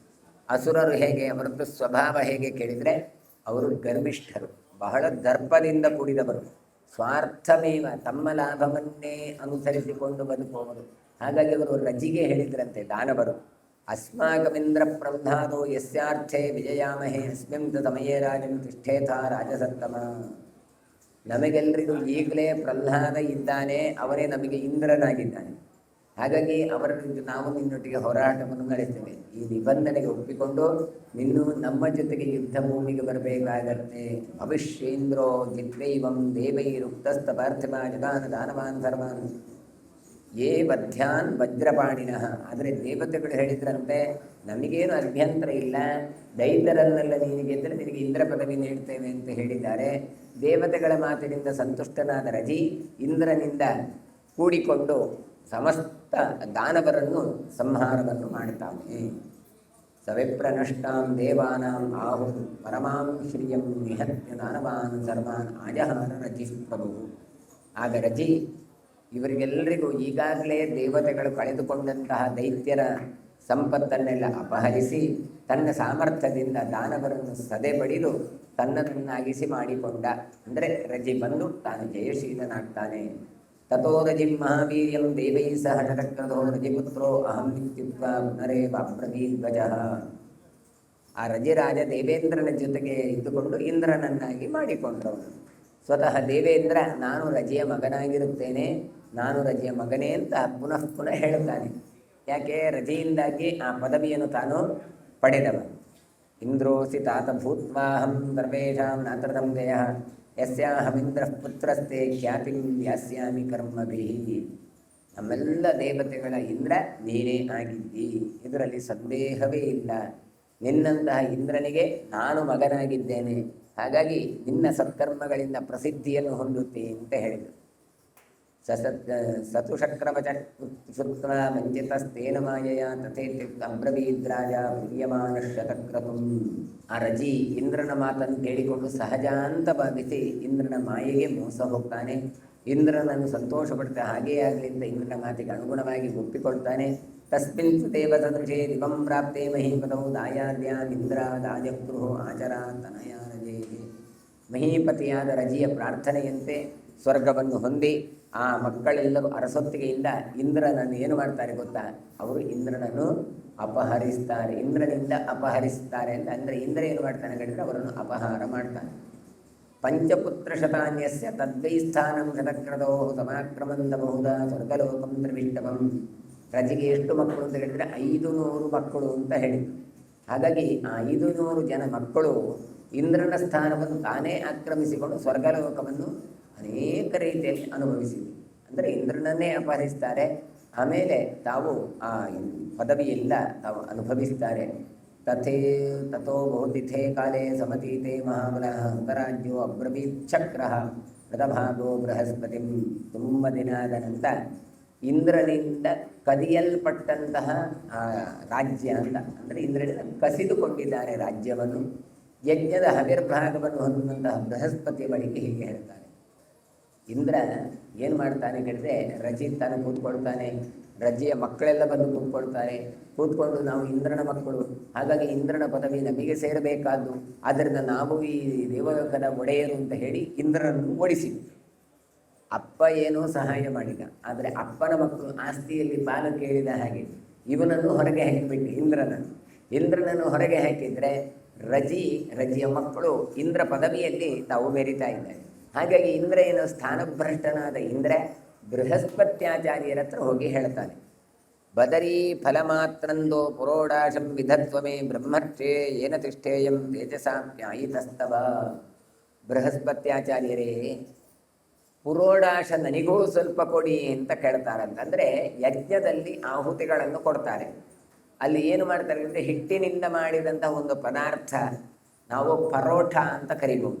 Speaker 1: ಅಸುರರು ಹೇಗೆ, ಅವರದ್ದು ಸ್ವಭಾವ ಹೇಗೆ ಕೇಳಿದರೆ ಅವರು ಗರ್ವಿಷ್ಠರು, ಬಹಳ ದರ್ಪದಿಂದ ಕೂಡಿದವರು, ಸ್ವಾರ್ಥಮೇವ ತಮ್ಮ ಲಾಭವನ್ನೇ ಅನುಸರಿಸಿಕೊಂಡು ಬದುಕುವವರು. ಹಾಗಾಗಿ ಅವರು ರಜಿಗೆ ಹೇಳಿದ್ರಂತೆ ದಾನವರು, ಅಸ್ಮಾಕಮಿಂದ್ರ ಪ್ರಬಂಧಾದೋ ಯಸ್ಯಾರ್ಥೇ ವಿಜಯಾಮಹೇ ಅಸ್ಮಿಂತ ಸಮಯೇ ರಾಜನ್ ತಿಷ್ಠೇಥ ರಾಜಸತ್ತಮ. ನಮಗೆಲ್ಲರಿಗೂ ಈಗಲೇ ಪ್ರಹ್ಲಾದ ಇದ್ದಾನೆ, ಅವನೇ ನಮಗೆ ಇಂದ್ರನಾಗಿದ್ದಾನೆ. ಹಾಗಾಗಿ ಅವರನ್ನು ನಾವು ನಿನ್ನೊಟ್ಟಿಗೆ ಹೋರಾಟವನ್ನು ನಡೆಸ್ತೇವೆ. ಈ ನಿಬಂಧನೆಗೆ ಒಪ್ಪಿಕೊಂಡು ನಿನ್ನು ನಮ್ಮ ಜೊತೆಗೆ ಯುದ್ಧ ಭೂಮಿಗೆ ಬರಬೇಕಾಗತ್ತೆ. ಭವಿಷ್ಯೇಂದ್ರೋ ಜಿತ್ವೈವಂ ದೇವೈರುಕ್ತಸ್ಥ ಪಾರ್ಥಿವ ಜಗಾನ ದಾನವಾನ್ ಸರ್ವಾನ್ ಯೇ ಬದ್ಧ್ಯಾನ್ ವಜ್ರಪಾಣಿನಃ. ಆದರೆ ದೇವತೆಗಳು ಹೇಳಿದ್ರಂತೆ, ನಮಗೇನು ಅಭ್ಯಂತರ ಇಲ್ಲ, ದೈತ್ಯರನ್ನೆಲ್ಲ ನೀನು ಗೆದ್ದರೆ ನಿನಗೆ ಇಂದ್ರ ಪದವಿ ನೀಡ್ತೇವೆ ಅಂತ ಹೇಳಿದ್ದಾರೆ. ದೇವತೆಗಳ ಮಾತಿನಿಂದ ಸಂತುಷ್ಟನಾದ ರಜಿ ಇಂದ್ರನಿಂದ ಕೂಡಿಕೊಂಡು ಸಮಸ್ತ ದಾನವರನ್ನು ಸಂಹಾರವನ್ನು ಮಾಡುತ್ತಾನೆ. ಸವಿಪ್ರನಷ್ಟಾಂ ದೇವಾನಾಂ ಆಹು ಪರಮಾಂ ಶ್ರಿಯಂ ನಿಹತ್ಯ ದಾನವಾನ್ ಸರ್ವಾನ್ ಆಜಹಾರ ರಜಿ ಪ್ರಭು. ಆಗ ರಜಿ ಇವರಿಗೆಲ್ಲರಿಗೂ ಈಗಾಗಲೇ ದೇವತೆಗಳು ಕಳೆದುಕೊಂಡಂತಹ ದೈತ್ಯರ ಸಂಪತ್ತನ್ನೆಲ್ಲ ಅಪಹರಿಸಿ ತನ್ನ ಸಾಮರ್ಥ್ಯದಿಂದ ದಾನವರನ್ನು ಸದೆಬಡಿದು ತನ್ನದನ್ನಾಗಿಸಿ ಮಾಡಿಕೊಂಡ. ಅಂದರೆ ರಜಿ ಬಂದು ತಾನು ಜಯಶೀಲನಾಗ್ತಾನೆ. ತಥೋ ರಜಿಂ ಮಹಾವೀರ್ಯಂ ದೇವೈ ಸಹ ಶತಕ್ರತೋ ರಜಿಪುತ್ರೋ ಅಹಂ ಇತ್ಯುಕ್ತ್ವಾ ಪುನರೇವ ಅಬ್ರವೀದ್ವಜಃ. ಆ ರಜಿರಾಜ ದೇವೇಂದ್ರನ ಜೊತೆಗೆ ಇದ್ದುಕೊಂಡು ಇಂದ್ರನನ್ನಾಗಿ ಮಾಡಿಕೊಂಡವನು. ಸ್ವತಃ ದೇವೇಂದ್ರ ನಾನು ರಜಿಯ ಮಗನಾಗಿರುತ್ತೇನೆ, ನಾನು ರಜಿಯ ಮಗನೇ ಅಂತ ಪುನಃ ಪುನಃ ಹೇಳುತ್ತಾನೆ. ಯಾಕೆ? ರಜಿಯಿಂದಾಗಿ ಆ ಪದವಿಯನ್ನು ತಾನು ಪಡೆದವ. ಇಂದ್ರೋಸಿ ತಾತ ಭೂತ್ವಾಹಂ ಸರ್ವೇಷಾಂ ನಾತ್ರದಂ ಜಯ ಯಸ್ಯಾಹಮಿಂದ್ರ ಪುತ್ರಸ್ತೆ ಖ್ಯಾತಿಂ ಯಾಸ್ಯಾಮಿ ಕರ್ಮಭಿಃ. ನಮ್ಮೆಲ್ಲ ದೇವತೆಗಳ ಇಂದ್ರ ನೀನೇ ಆಗಿದ್ದಿ, ಇದರಲ್ಲಿ ಸಂದೇಹವೇ ಇಲ್ಲ. ನಿನ್ನಂತಹ ಇಂದ್ರನಿಗೆ ನಾನು ಮಗನಾಗಿದ್ದೇನೆ, ಹಾಗಾಗಿ ನಿನ್ನ ಸತ್ಕರ್ಮಗಳಿಂದ ಪ್ರಸಿದ್ಧಿಯನ್ನು ಹೊಂದುತ್ತೆ ಅಂತ ಹೇಳಿದರು. ಸತುಷಕ್ರವಚ ಶುತ್ವಾ ಮಂಚಿತಸ್ತೇನ ಮಾಯೆಯ ತಥೇತ್ಯುಕ್ತ ಅಬ್ರವೀದ್ರಾಜ ಪ್ರಿಯಮಾನ ಶತಕ್ರತುಂ. ಆ ರಜಿ ಇಂದ್ರನ ಮಾತನ್ನು ಕೇಳಿಕೊಂಡು ಸಹಜ ಅಂತ ಭಾವಿಸಿ ಇಂದ್ರನ ಮಾಯೆಗೆ ಮೋಸ ಹೋಗ್ತಾನೆ. ಇಂದ್ರನನ್ನು ಸಂತೋಷಪಡ್ತಾ ಹಾಗೇ ಆಗಲಿ ಅಂತ ಇಂದ್ರನ ಮಾತಿಗೆ ಅನುಗುಣವಾಗಿ ಒಪ್ಪಿಕೊಳ್ತಾನೆ. ತಸ್ಮಿನ್ ದೇವ ಸದೃಶೇ ದಿವಂ ಪ್ರಾಪ್ತೆ ಮಹೀಪತೌ ದಾಯಾದ್ಯಾನಿಂದ್ರ ದಾಯಗೃಹೋ ಆಚರ ತನಯ ರಜೇ. ಮಹೀಪತಿಯಾದ ರಜಿಯ ಪ್ರಾರ್ಥನೆಯಂತೆ ಸ್ವರ್ಗವನ್ನು ಹೊಂದಿ ಆ ಮಕ್ಕಳೆಲ್ಲರೂ ಅರಸೊತ್ತಿಗೆಯಿಂದ ಇಂದ್ರನನ್ನು ಏನು ಮಾಡ್ತಾರೆ ಗೊತ್ತಾ? ಅವರು ಇಂದ್ರನನ್ನು ಅಪಹರಿಸ್ತಾರೆ, ಇಂದ್ರನಿಂದ ಅಪಹರಿಸ್ತಾರೆ ಅಂತ. ಅಂದರೆ ಇಂದ್ರ ಏನು ಮಾಡ್ತಾನೆ ಹೇಳಿದರೆ ಅವರನ್ನು ಅಪಹಾರ ಮಾಡ್ತಾನೆ. ಪಂಚಪುತ್ರ ಶತಾನ್ಯಸ್ಯ ತದ್ವೈ ಸ್ಥಾನಂ ಶತಕ್ರತೋ ಸಮಾಕ್ರಮಂದ ಬಹುಧ ಸ್ವರ್ಗಲೋಕಂ ತ್ರಿವಿಷ್ಟವಂ. ರಜಿಗೆ ಎಷ್ಟು ಮಕ್ಕಳು ಅಂತ ಹೇಳಿದರೆ 500 ಮಕ್ಕಳು ಅಂತ ಹೇಳಿದರು. ಹಾಗಾಗಿ ಆ 500 ಜನ ಮಕ್ಕಳು ಇಂದ್ರನ ಸ್ಥಾನವನ್ನು ತಾನೇ ಆಕ್ರಮಿಸಿಕೊಂಡು ಸ್ವರ್ಗಲೋಕವನ್ನು ಅನೇಕ ರೀತಿಯಲ್ಲಿ ಅನುಭವಿಸಿದರು. ಅಂದರೆ ಇಂದ್ರನನ್ನೇ ಅಪಹರಿಸ್ತಾರೆ, ಆಮೇಲೆ ತಾವು ಆ ಪದವಿಯೆಲ್ಲ ತಾವು ಅನುಭವಿಸ್ತಾರೆ. ತಥೋ ಬಹುತಿಥೇ ಕಾಲೇ ಸಮತೀತೆ ಮಹಾಬಲಃ ಅಂತರಾಜ್ಯೋ ಅಬ್ರವೀತ್ ಚಕ್ರಃ ಪ್ರಥಭಾಗೋ ಬೃಹಸ್ಪತಿಂ. ತುಂಬ ದಿನದ ನಂತರ ಇಂದ್ರನಿಂದ ಕದಿಯಲ್ಪಟ್ಟಂತಹ ರಾಜ್ಯ ಅಂತ, ಅಂದರೆ ಇಂದ್ರನಿಂದ ಕಸಿದುಕೊಂಡಿದ್ದಾರೆ ರಾಜ್ಯವನ್ನು. ಯಜ್ಞದ ಹವಿರ್ಭಾಗವನ್ನು ಹೊಂದುವಂತಹ ಬೃಹಸ್ಪತಿ ಬಳಿಗೆ ಹೀಗೆ ಹೇಳ್ತಾರೆ. ಇಂದ್ರ ಏನು ಮಾಡ್ತಾನೆ ಹೇಳಿದ್ರೆ, ರಜಿ ತಾನು ಕೂತ್ಕೊಳ್ತಾನೆ, ರಜಿಯ ಮಕ್ಕಳೆಲ್ಲ ಬಂದು ಕೂತ್ಕೊಳ್ತಾರೆ. ಕೂತ್ಕೊಂಡು ನಾವು ಇಂದ್ರನ ಮಕ್ಕಳು, ಹಾಗಾಗಿ ಇಂದ್ರನ ಪದವಿ ನಮಗೆ ಸೇರಬೇಕಾದ್ದು, ಆದ್ದರಿಂದ ನಾವು ಈ ದೇವಲೋಕದ ಒಡೆಯರು ಅಂತ ಹೇಳಿ ಇಂದ್ರನನ್ನು ಓಡಿಸಿದ್ವಿ. ಅಪ್ಪ ಏನೋ ಸಹಾಯ ಮಾಡಿದ, ಆದರೆ ಅಪ್ಪನ ಮಕ್ಕಳು ಆಸ್ತಿಯಲ್ಲಿ ಪಾಲು ಕೇಳಿದ ಹಾಗೆ ಇವನನ್ನು ಹೊರಗೆ ಹಾಕಿಬಿಟ್ಟು ಇಂದ್ರನನ್ನು ಹೊರಗೆ ಹಾಕಿದರೆ ರಜಿಯ ಮಕ್ಕಳು ಇಂದ್ರ ಪದವಿಯಲ್ಲಿ ತಾವು ಮೆರಿತಾ ಇದ್ದಾರೆ. ಹಾಗಾಗಿ ಇಂದ್ರ ಏನೋ ಸ್ಥಾನಭ್ರಷ್ಟನಾದ ಇಂದ್ರ ಬೃಹಸ್ಪತ್ಯಾಚಾರ್ಯರ ಹತ್ರ ಹೋಗಿ ಹೇಳ್ತಾನೆ, ಬದರೀ ಫಲಮಾತ್ರಂದೋ ಪುರೋಡಾಶಂ ವಿಧತ್ವಮೇ ಬ್ರಹ್ಮರ್ಷೇ ಏನ ತಿಷ್ಠೇಯಂ ತೇಜಸಾಪ್ಯಾಯಿತಸ್ತವ. ಬೃಹಸ್ಪತ್ಯಾಚಾರ್ಯರೇ, ಪುರೋಡಾಶ ನನಗೂ ಸ್ವಲ್ಪ ಕೊಡಿ ಅಂತ ಕೇಳ್ತಾರಂತ. ಅಂದರೆ ಯಜ್ಞದಲ್ಲಿ ಆಹುತಿಗಳನ್ನು ಕೊಡ್ತಾರೆ. ಅಲ್ಲಿ ಏನು ಮಾಡ್ತಾರೆ ಅಂದರೆ, ಹಿಟ್ಟಿನಿಂದ ಮಾಡಿದಂಥ ಒಂದು ಪದಾರ್ಥ ನಾವು ಪರೋಠ ಅಂತ ಕರಿಬೋದು.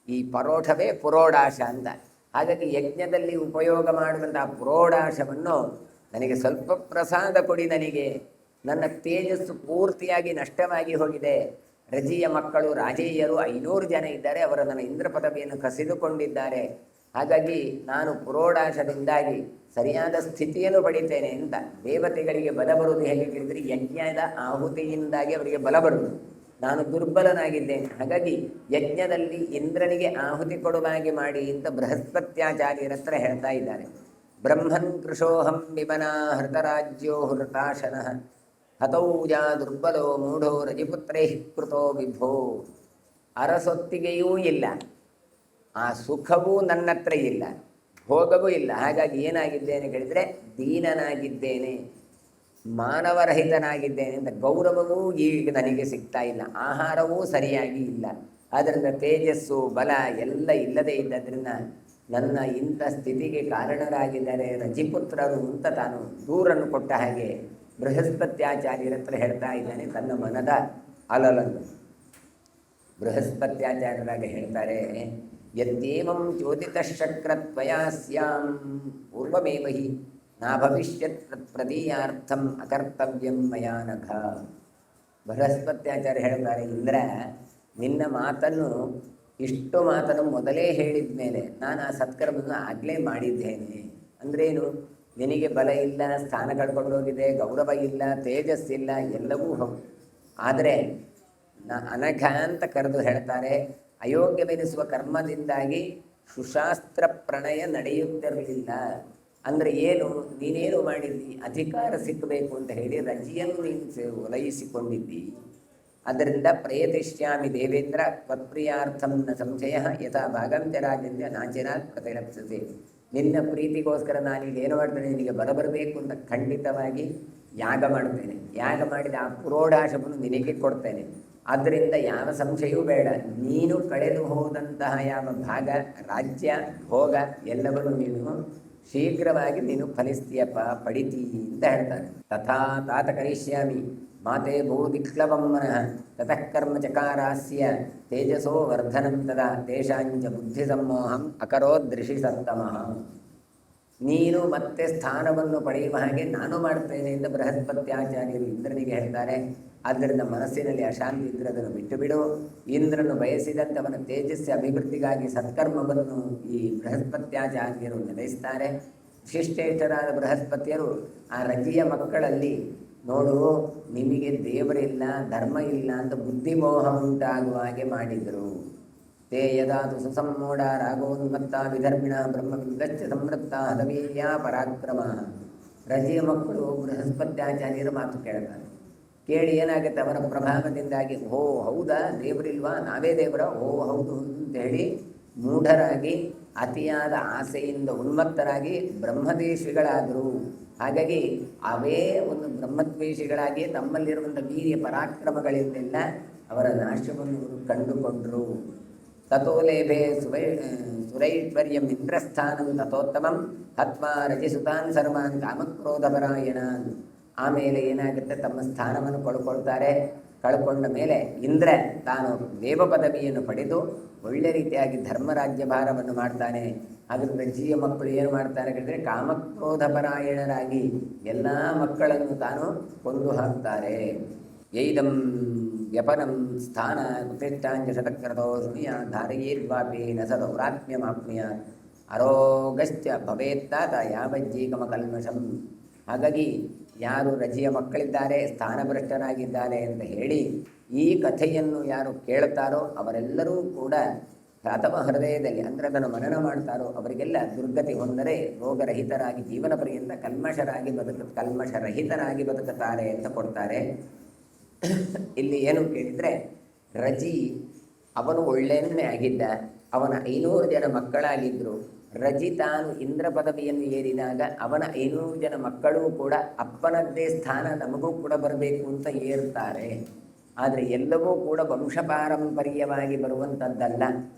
Speaker 1: ಈ ಪರೋಠವೇ ಪುರೋಡಾಶ ಅಂತ. ಹಾಗಾಗಿ ಯಜ್ಞದಲ್ಲಿ ಉಪಯೋಗ ಮಾಡುವಂತಹ ಪುರೋಡಾಶವನ್ನು ನನಗೆ ಸ್ವಲ್ಪ ಪ್ರಸಾದ ಕೊಡಿ, ನನಗೆ ನನ್ನ ತೇಜಸ್ಸು ಪೂರ್ತಿಯಾಗಿ ನಷ್ಟವಾಗಿ ಹೋಗಿದೆ. ರಜಿಯ ಮಕ್ಕಳು ರಾಜೇಯರು 500 ಜನ ಇದ್ದಾರೆ, ಅವರು ನನ್ನ ಇಂದ್ರ ಪದವಿಯನ್ನು ಕಸಿದುಕೊಂಡಿದ್ದಾರೆ. ಹಾಗಾಗಿ ನಾನು ಪುರೋಡಾಶದಿಂದಾಗಿ ಸರಿಯಾದ ಸ್ಥಿತಿಯನ್ನು ಪಡಿತೇನೆ ಅಂತ. ದೇವತೆಗಳಿಗೆ ಬಲ ಬರುವುದು ಹೇಗೆ ಕೇಳಿದರೆ, ಯಜ್ಞದ ಆಹುತಿಯಿಂದಾಗಿ ಅವರಿಗೆ ಬಲ ಬರುವುದು. ನಾನು ದುರ್ಬಲನಾಗಿದ್ದೇನೆ, ಹಾಗಾಗಿ ಯಜ್ಞದಲ್ಲಿ ಇಂದ್ರನಿಗೆ ಆಹುತಿ ಕೊಡುವಾಗೆ ಮಾಡಿ ಅಂತ ಬೃಹಸ್ಪತ್ಯಾಚಾರ್ಯರ ಹತ್ರ ಹೇಳ್ತಾ ಇದ್ದಾರೆ. ಬ್ರಹ್ಮನ್ ಕೃಶೋಹಂ ವಿಮನಾ ಹೃತರಾಜ್ಯೋ ಹೃತಾಶನಃ ಹತೌಜಾ ದುರ್ಬಲೋ ಮೂಢೋ ರಜಿಪುತ್ರೇ ಕೃತೋ ವಿಭೋ. ಅರಸೊತ್ತಿಗೆಯೂ ಇಲ್ಲ, ಆ ಸುಖವೂ ನನ್ನ ಹತ್ರ ಇಲ್ಲ, ಭೋಗವೂ ಇಲ್ಲ. ಹಾಗಾಗಿ ಏನಾಗಿದ್ದೇನೆ ಹೇಳಿದರೆ, ದೀನನಾಗಿದ್ದೇನೆ, ಮಾನವರಹಿತನಾಗಿದ್ದೇನೆ ಅಂತ. ಗೌರವವೂ ಈಗ ನನಗೆ ಸಿಗ್ತಾ ಇಲ್ಲ, ಆಹಾರವೂ ಸರಿಯಾಗಿ ಇಲ್ಲ. ಆದ್ದರಿಂದ ತೇಜಸ್ಸು ಬಲ ಎಲ್ಲ ಇಲ್ಲದೇ ಇದ್ದದ್ರಿಂದ ನನ್ನ ಇಂಥ ಸ್ಥಿತಿಗೆ ಕಾರಣರಾಗಿದ್ದಾರೆ ರಜಿಪುತ್ರರು ಅಂತ ತಾನು ದೂರನ್ನು ಕೊಟ್ಟ ಹಾಗೆ ಬೃಹಸ್ಪತ್ಯಾಚಾರ್ಯರ ಹತ್ರ ಹೇಳ್ತಾ ಇದ್ದಾನೆ ತನ್ನ ಮನದ ಅಲಲನ್ನು. ಬೃಹಸ್ಪತ್ಯಾಚಾರ್ಯರಾಗ ಹೇಳ್ತಾರೆ, ಯದ್ಯೇವಂ ಜ್ಯೋತಿತಶಕ್ರತ್ವಯಾ ಸ್ಯಾಂ ಪೂರ್ವಮೇವ ಹಿ ನಾ ಭವಿಷ್ಯತ್ ಪ್ರದೀಯಾರ್ಥಂ ಅಕರ್ತವ್ಯಂ ಮಯಾ ನಘ. ಬೃಹಸ್ಪತ್ಯಾಚಾರ್ಯ ಹೇಳ್ತಾರೆ, ಇಂದ್ರ ನಿನ್ನ ಮಾತನ್ನು ಇಷ್ಟು ಮಾತನ್ನು ಮೊದಲೇ ಹೇಳಿದ ಮೇಲೆ ನಾನು ಆ ಸತ್ಕರ್ಮವನ್ನು ಆಗಲೇ ಮಾಡಿದ್ದೇನೆ. ಅಂದ್ರೇನು? ನಿನಗೆ ಬಲ ಇಲ್ಲ, ಸ್ಥಾನ ಕಳ್ಕೊಂಡು ಹೋಗಿದೆ, ಗೌರವ ಇಲ್ಲ, ತೇಜಸ್ಸಿಲ್ಲ, ಎಲ್ಲವೂ ಹೌದು. ಆದರೆ ಅನಘ ಅಂತ ಕರೆದು ಹೇಳ್ತಾರೆ, ಅಯೋಗ್ಯವೆನಿಸುವ ಕರ್ಮದಿಂದಾಗಿ ಸುಶಾಸ್ತ್ರ ಪ್ರಣಯ ನಡೆಯುತ್ತಿರಲಿಲ್ಲ. ಅಂದರೆ ಏನು, ನೀನೇನು ಮಾಡಿದ್ದಿ, ಅಧಿಕಾರ ಸಿಕ್ಕಬೇಕು ಅಂತ ಹೇಳಿ ರಜಿಯನ್ನು ನೀನು ಒಲಯಿಸಿಕೊಂಡಿದ್ದಿ. ಅದರಿಂದ ಪ್ರಯತಿಷ್ಯಾಮಿ ದೇವೇಂದ್ರ ತ್ವತ್ಪ್ರಿಯಾರ್ಥಂ ನ ಸಂಶಯ ಯಥಾ ಭಾಗಂಚ ರಾಜನ್ಯ ನಾಚಿರಾತ್ ಪ್ರತಿರಕ್ಷತೆ. ನಿನ್ನ ಪ್ರೀತಿಗೋಸ್ಕರ ನಾನೀಗ ಏನು ಮಾಡ್ತೇನೆ, ನಿನಗೆ ಬರಬರಬೇಕು ಅಂತ ಖಂಡಿತವಾಗಿ ಯಾಗ ಮಾಡ್ತೇನೆ. ಯಾಗ ಮಾಡಿದ ಆ ಪುರೋಢಾಶವನ್ನು ನಿನಗೆ ಕೊಡ್ತೇನೆ. ಆದ್ದರಿಂದ ಯಾವ ಸಂಶಯವೂ ಬೇಡ. ನೀನು ಕಳೆದು ಹೋದಂತಹ ಯಾವ ಭಾಗ, ರಾಜ್ಯ, ಭೋಗ ಎಲ್ಲವನ್ನು ನೀನು ಶೀಘ್ರವಾಗಿ ನೀನು ಫಲಿಸ್ತೀಯಪ್ಪ, ಪಡಿತೀ ಅಂತ ಹೇಳ್ತಾನೆ. ತಥಾ ತಾತ ಕರಿಷ್ಯಾಮಿ ಮಾತೆ ಭೂದಿಕ್ಲವಂ ಮನಃ ತತಃ ಕರ್ಮ ಚಕಾರಾಸ್ಯ ತೇಜಸೋ ವರ್ಧನಂ ತದಾ ತೇಷಾಂಚ ಬುದ್ಧಿ ಸಂಮೋಹಂ ಅಕರೋದೃಷಿ ಸತ್ತಮಃ. ನೀನು ಮತ್ತೆ ಸ್ಥಾನವನ್ನು ಪಡೆಯುವ ಹಾಗೆ ನಾನು ಮಾಡ್ತೇನೆ ಎಂದು ಬೃಹಸ್ಪತ್ಯಾಚಾರ್ಯರು ಇಂದ್ರನಿಗೆ ಹೇಳ್ತಾರೆ. ಆದ್ದರಿಂದ ಮನಸ್ಸಿನಲ್ಲಿ ಅಶಾಂತಿ ಇದ್ದರೆ ಅದನ್ನು ಬಿಟ್ಟು ಬಿಡು. ಇಂದ್ರನು ಬಯಸಿದಂಥವನ ತೇಜಸ್ಸಿ ಅಭಿವೃದ್ಧಿಗಾಗಿ ಸತ್ಕರ್ಮವನ್ನು ಈ ಬೃಹಸ್ಪತ್ಯಾಚಾರ್ಯರು ನಡೆಸ್ತಾರೆ. ಶಿಷ್ಟೇಷ್ಟರಾದ ಬೃಹಸ್ಪತಿಯರು ಆ ರಜಿಯ ಮಕ್ಕಳಲ್ಲಿ, ನೋಡು ನಿಮಗೆ ದೇವರಿಲ್ಲ, ಧರ್ಮ ಇಲ್ಲ ಅಂತ ಬುದ್ಧಿಮೋಹ ಉಂಟಾಗುವ ಹಾಗೆ ಮಾಡಿದರು. ತೇ ಯದಾತು ಸುಸಮ್ಮೂಢ ರಾಗೋನ್ಮತ್ತ ವಿಧರ್ಮಿಣ ಬ್ರಹ್ಮವಿಂದಶ್ಚ ಸಮೃದ್ಧ ಹದವೀರ್ಯ ಪರಾಕ್ರಮ. ರಜಿಯ ಮಕ್ಕಳು ಬೃಹಸ್ಪತ್ಯಾಚಾರ್ಯರ ಮಾತು ಕೇಳ್ತಾರೆ. ಕೇಳಿ ಏನಾಗುತ್ತೆ, ಅವರ ಪ್ರಭಾವದಿಂದಾಗಿ ಓ ಹೌದಾ, ದೇವರಿಲ್ವಾ, ನಾವೇ ದೇವರ, ಓ ಹೌದು ಅಂತ ಹೇಳಿ ಮೂಢರಾಗಿ ಅತಿಯಾದ ಆಸೆಯಿಂದ ಉನ್ಮತ್ತರಾಗಿ ಬ್ರಹ್ಮದೇಶಿಗಳಾದರು. ಹಾಗಾಗಿ ಅವೇ ಒಂದು ಬ್ರಹ್ಮದ್ವೇಷಿಗಳಾಗಿ ತಮ್ಮಲ್ಲಿರುವಂಥ ವೀರ್ಯ ಪರಾಕ್ರಮಗಳಿಂದೆಲ್ಲ ಅವರ ನಾಶವನ್ನು ಕಂಡುಕೊಂಡರು. ತಥೋಲೇಭೆ ಸುರೈಶ್ವರ್ಯಂ ಇಂದ್ರಸ್ಥಾನಂ ತಥೋತ್ತಮಂ ಹತ್ವಾ ರಜಿಸುತಾನ್ ಸರ್ವಾನ್ ಕಾಮಕ್ರೋಧಪರಾಯಣಾನ್. ಆಮೇಲೆ ಏನಾಗುತ್ತೆ, ತಮ್ಮ ಸ್ಥಾನವನ್ನು ಕಳ್ಕೊಂಡ ಮೇಲೆ ಇಂದ್ರ ತಾನು ದೇವ ಪದವಿಯನ್ನು ಪಡೆದು ಒಳ್ಳೆ ರೀತಿಯಾಗಿ ಧರ್ಮರಾಜ್ಯ ಭಾರವನ್ನು ಮಾಡ್ತಾನೆ. ಅದರ ರಜಿಯ ಮಕ್ಕಳು ಏನು ಮಾಡ್ತಾರೆ ಹೇಳಿದ್ರೆ, ಕಾಮಕ್ರೋಧಪರಾಯಣರಾಗಿ ಎಲ್ಲ ಮಕ್ಕಳನ್ನು ತಾನು ಕೊಂದು ಹಾಕ್ತಾರೆ. ಯೈದಂ ವ್ಯಪನಂ ಸ್ಥಾನ ಕುತಿಷ್ಠಾಂಚ ಶತಕ್ರತೋ ಶೃಣಿಯ ಧಾರಯೇರ್ವಾಪಿ ನ ಸ ದೌರಾತ್ಮ್ಯಮಾಪ್ನುಯ ಅರೋಗಶ್ಚ ಭವೇತ್ತಾತ ಯಾವಜ್ಜೀಕಮ ಕಲ್ಮಷಂ. ಹಾಗಾಗಿ ಯಾರು ರಜಿಯ ಮಕ್ಕಳಿದ್ದಾರೆ, ಸ್ಥಾನಭ್ರಷ್ಟರಾಗಿದ್ದಾರೆ ಅಂತ ಹೇಳಿ ಈ ಕಥೆಯನ್ನು ಯಾರು ಕೇಳುತ್ತಾರೋ ಅವರೆಲ್ಲರೂ ಕೂಡ ಪ್ರಥಮ ಹೃದಯದಲ್ಲಿ ಅಂದರೆ ಅದನ್ನು ಮನನ ಮಾಡ್ತಾರೋ ಅವರಿಗೆಲ್ಲ ದುರ್ಗತಿ ಹೊಂದರೆ ರೋಗರಹಿತರಾಗಿ ಜೀವನ ಪರ್ಯಂತ ಕಲ್ಮಷರಹಿತರಾಗಿ ಬದುಕುತ್ತಾರೆ ಅಂತ ಕೊಡ್ತಾರೆ. ಇಲ್ಲಿ ಏನು ಕೇಳಿದರೆ, ರಜಿ ಅವನು ಒಳ್ಳೆಯನ್ನೇ ಆಗಿದ್ದ, ಅವನ 500 ಜನ ಮಕ್ಕಳಾಗಿದ್ದರು. ರಜಿ ತಾನು ಇಂದ್ರ ಪದವಿಯನ್ನು ಏರಿದಾಗ ಅವನ 500 ಜನ ಮಕ್ಕಳೂ ಕೂಡ ಅಪ್ಪನದ್ದೇ ಸ್ಥಾನ ನಮಗೂ ಕೂಡ ಬರಬೇಕು ಅಂತ ಏರ್ತಾರೆ. ಆದರೆ ಎಲ್ಲವೂ ಕೂಡ ವಂಶಪಾರಂಪರ್ಯವಾಗಿ ಬರುವಂಥದ್ದಲ್ಲ.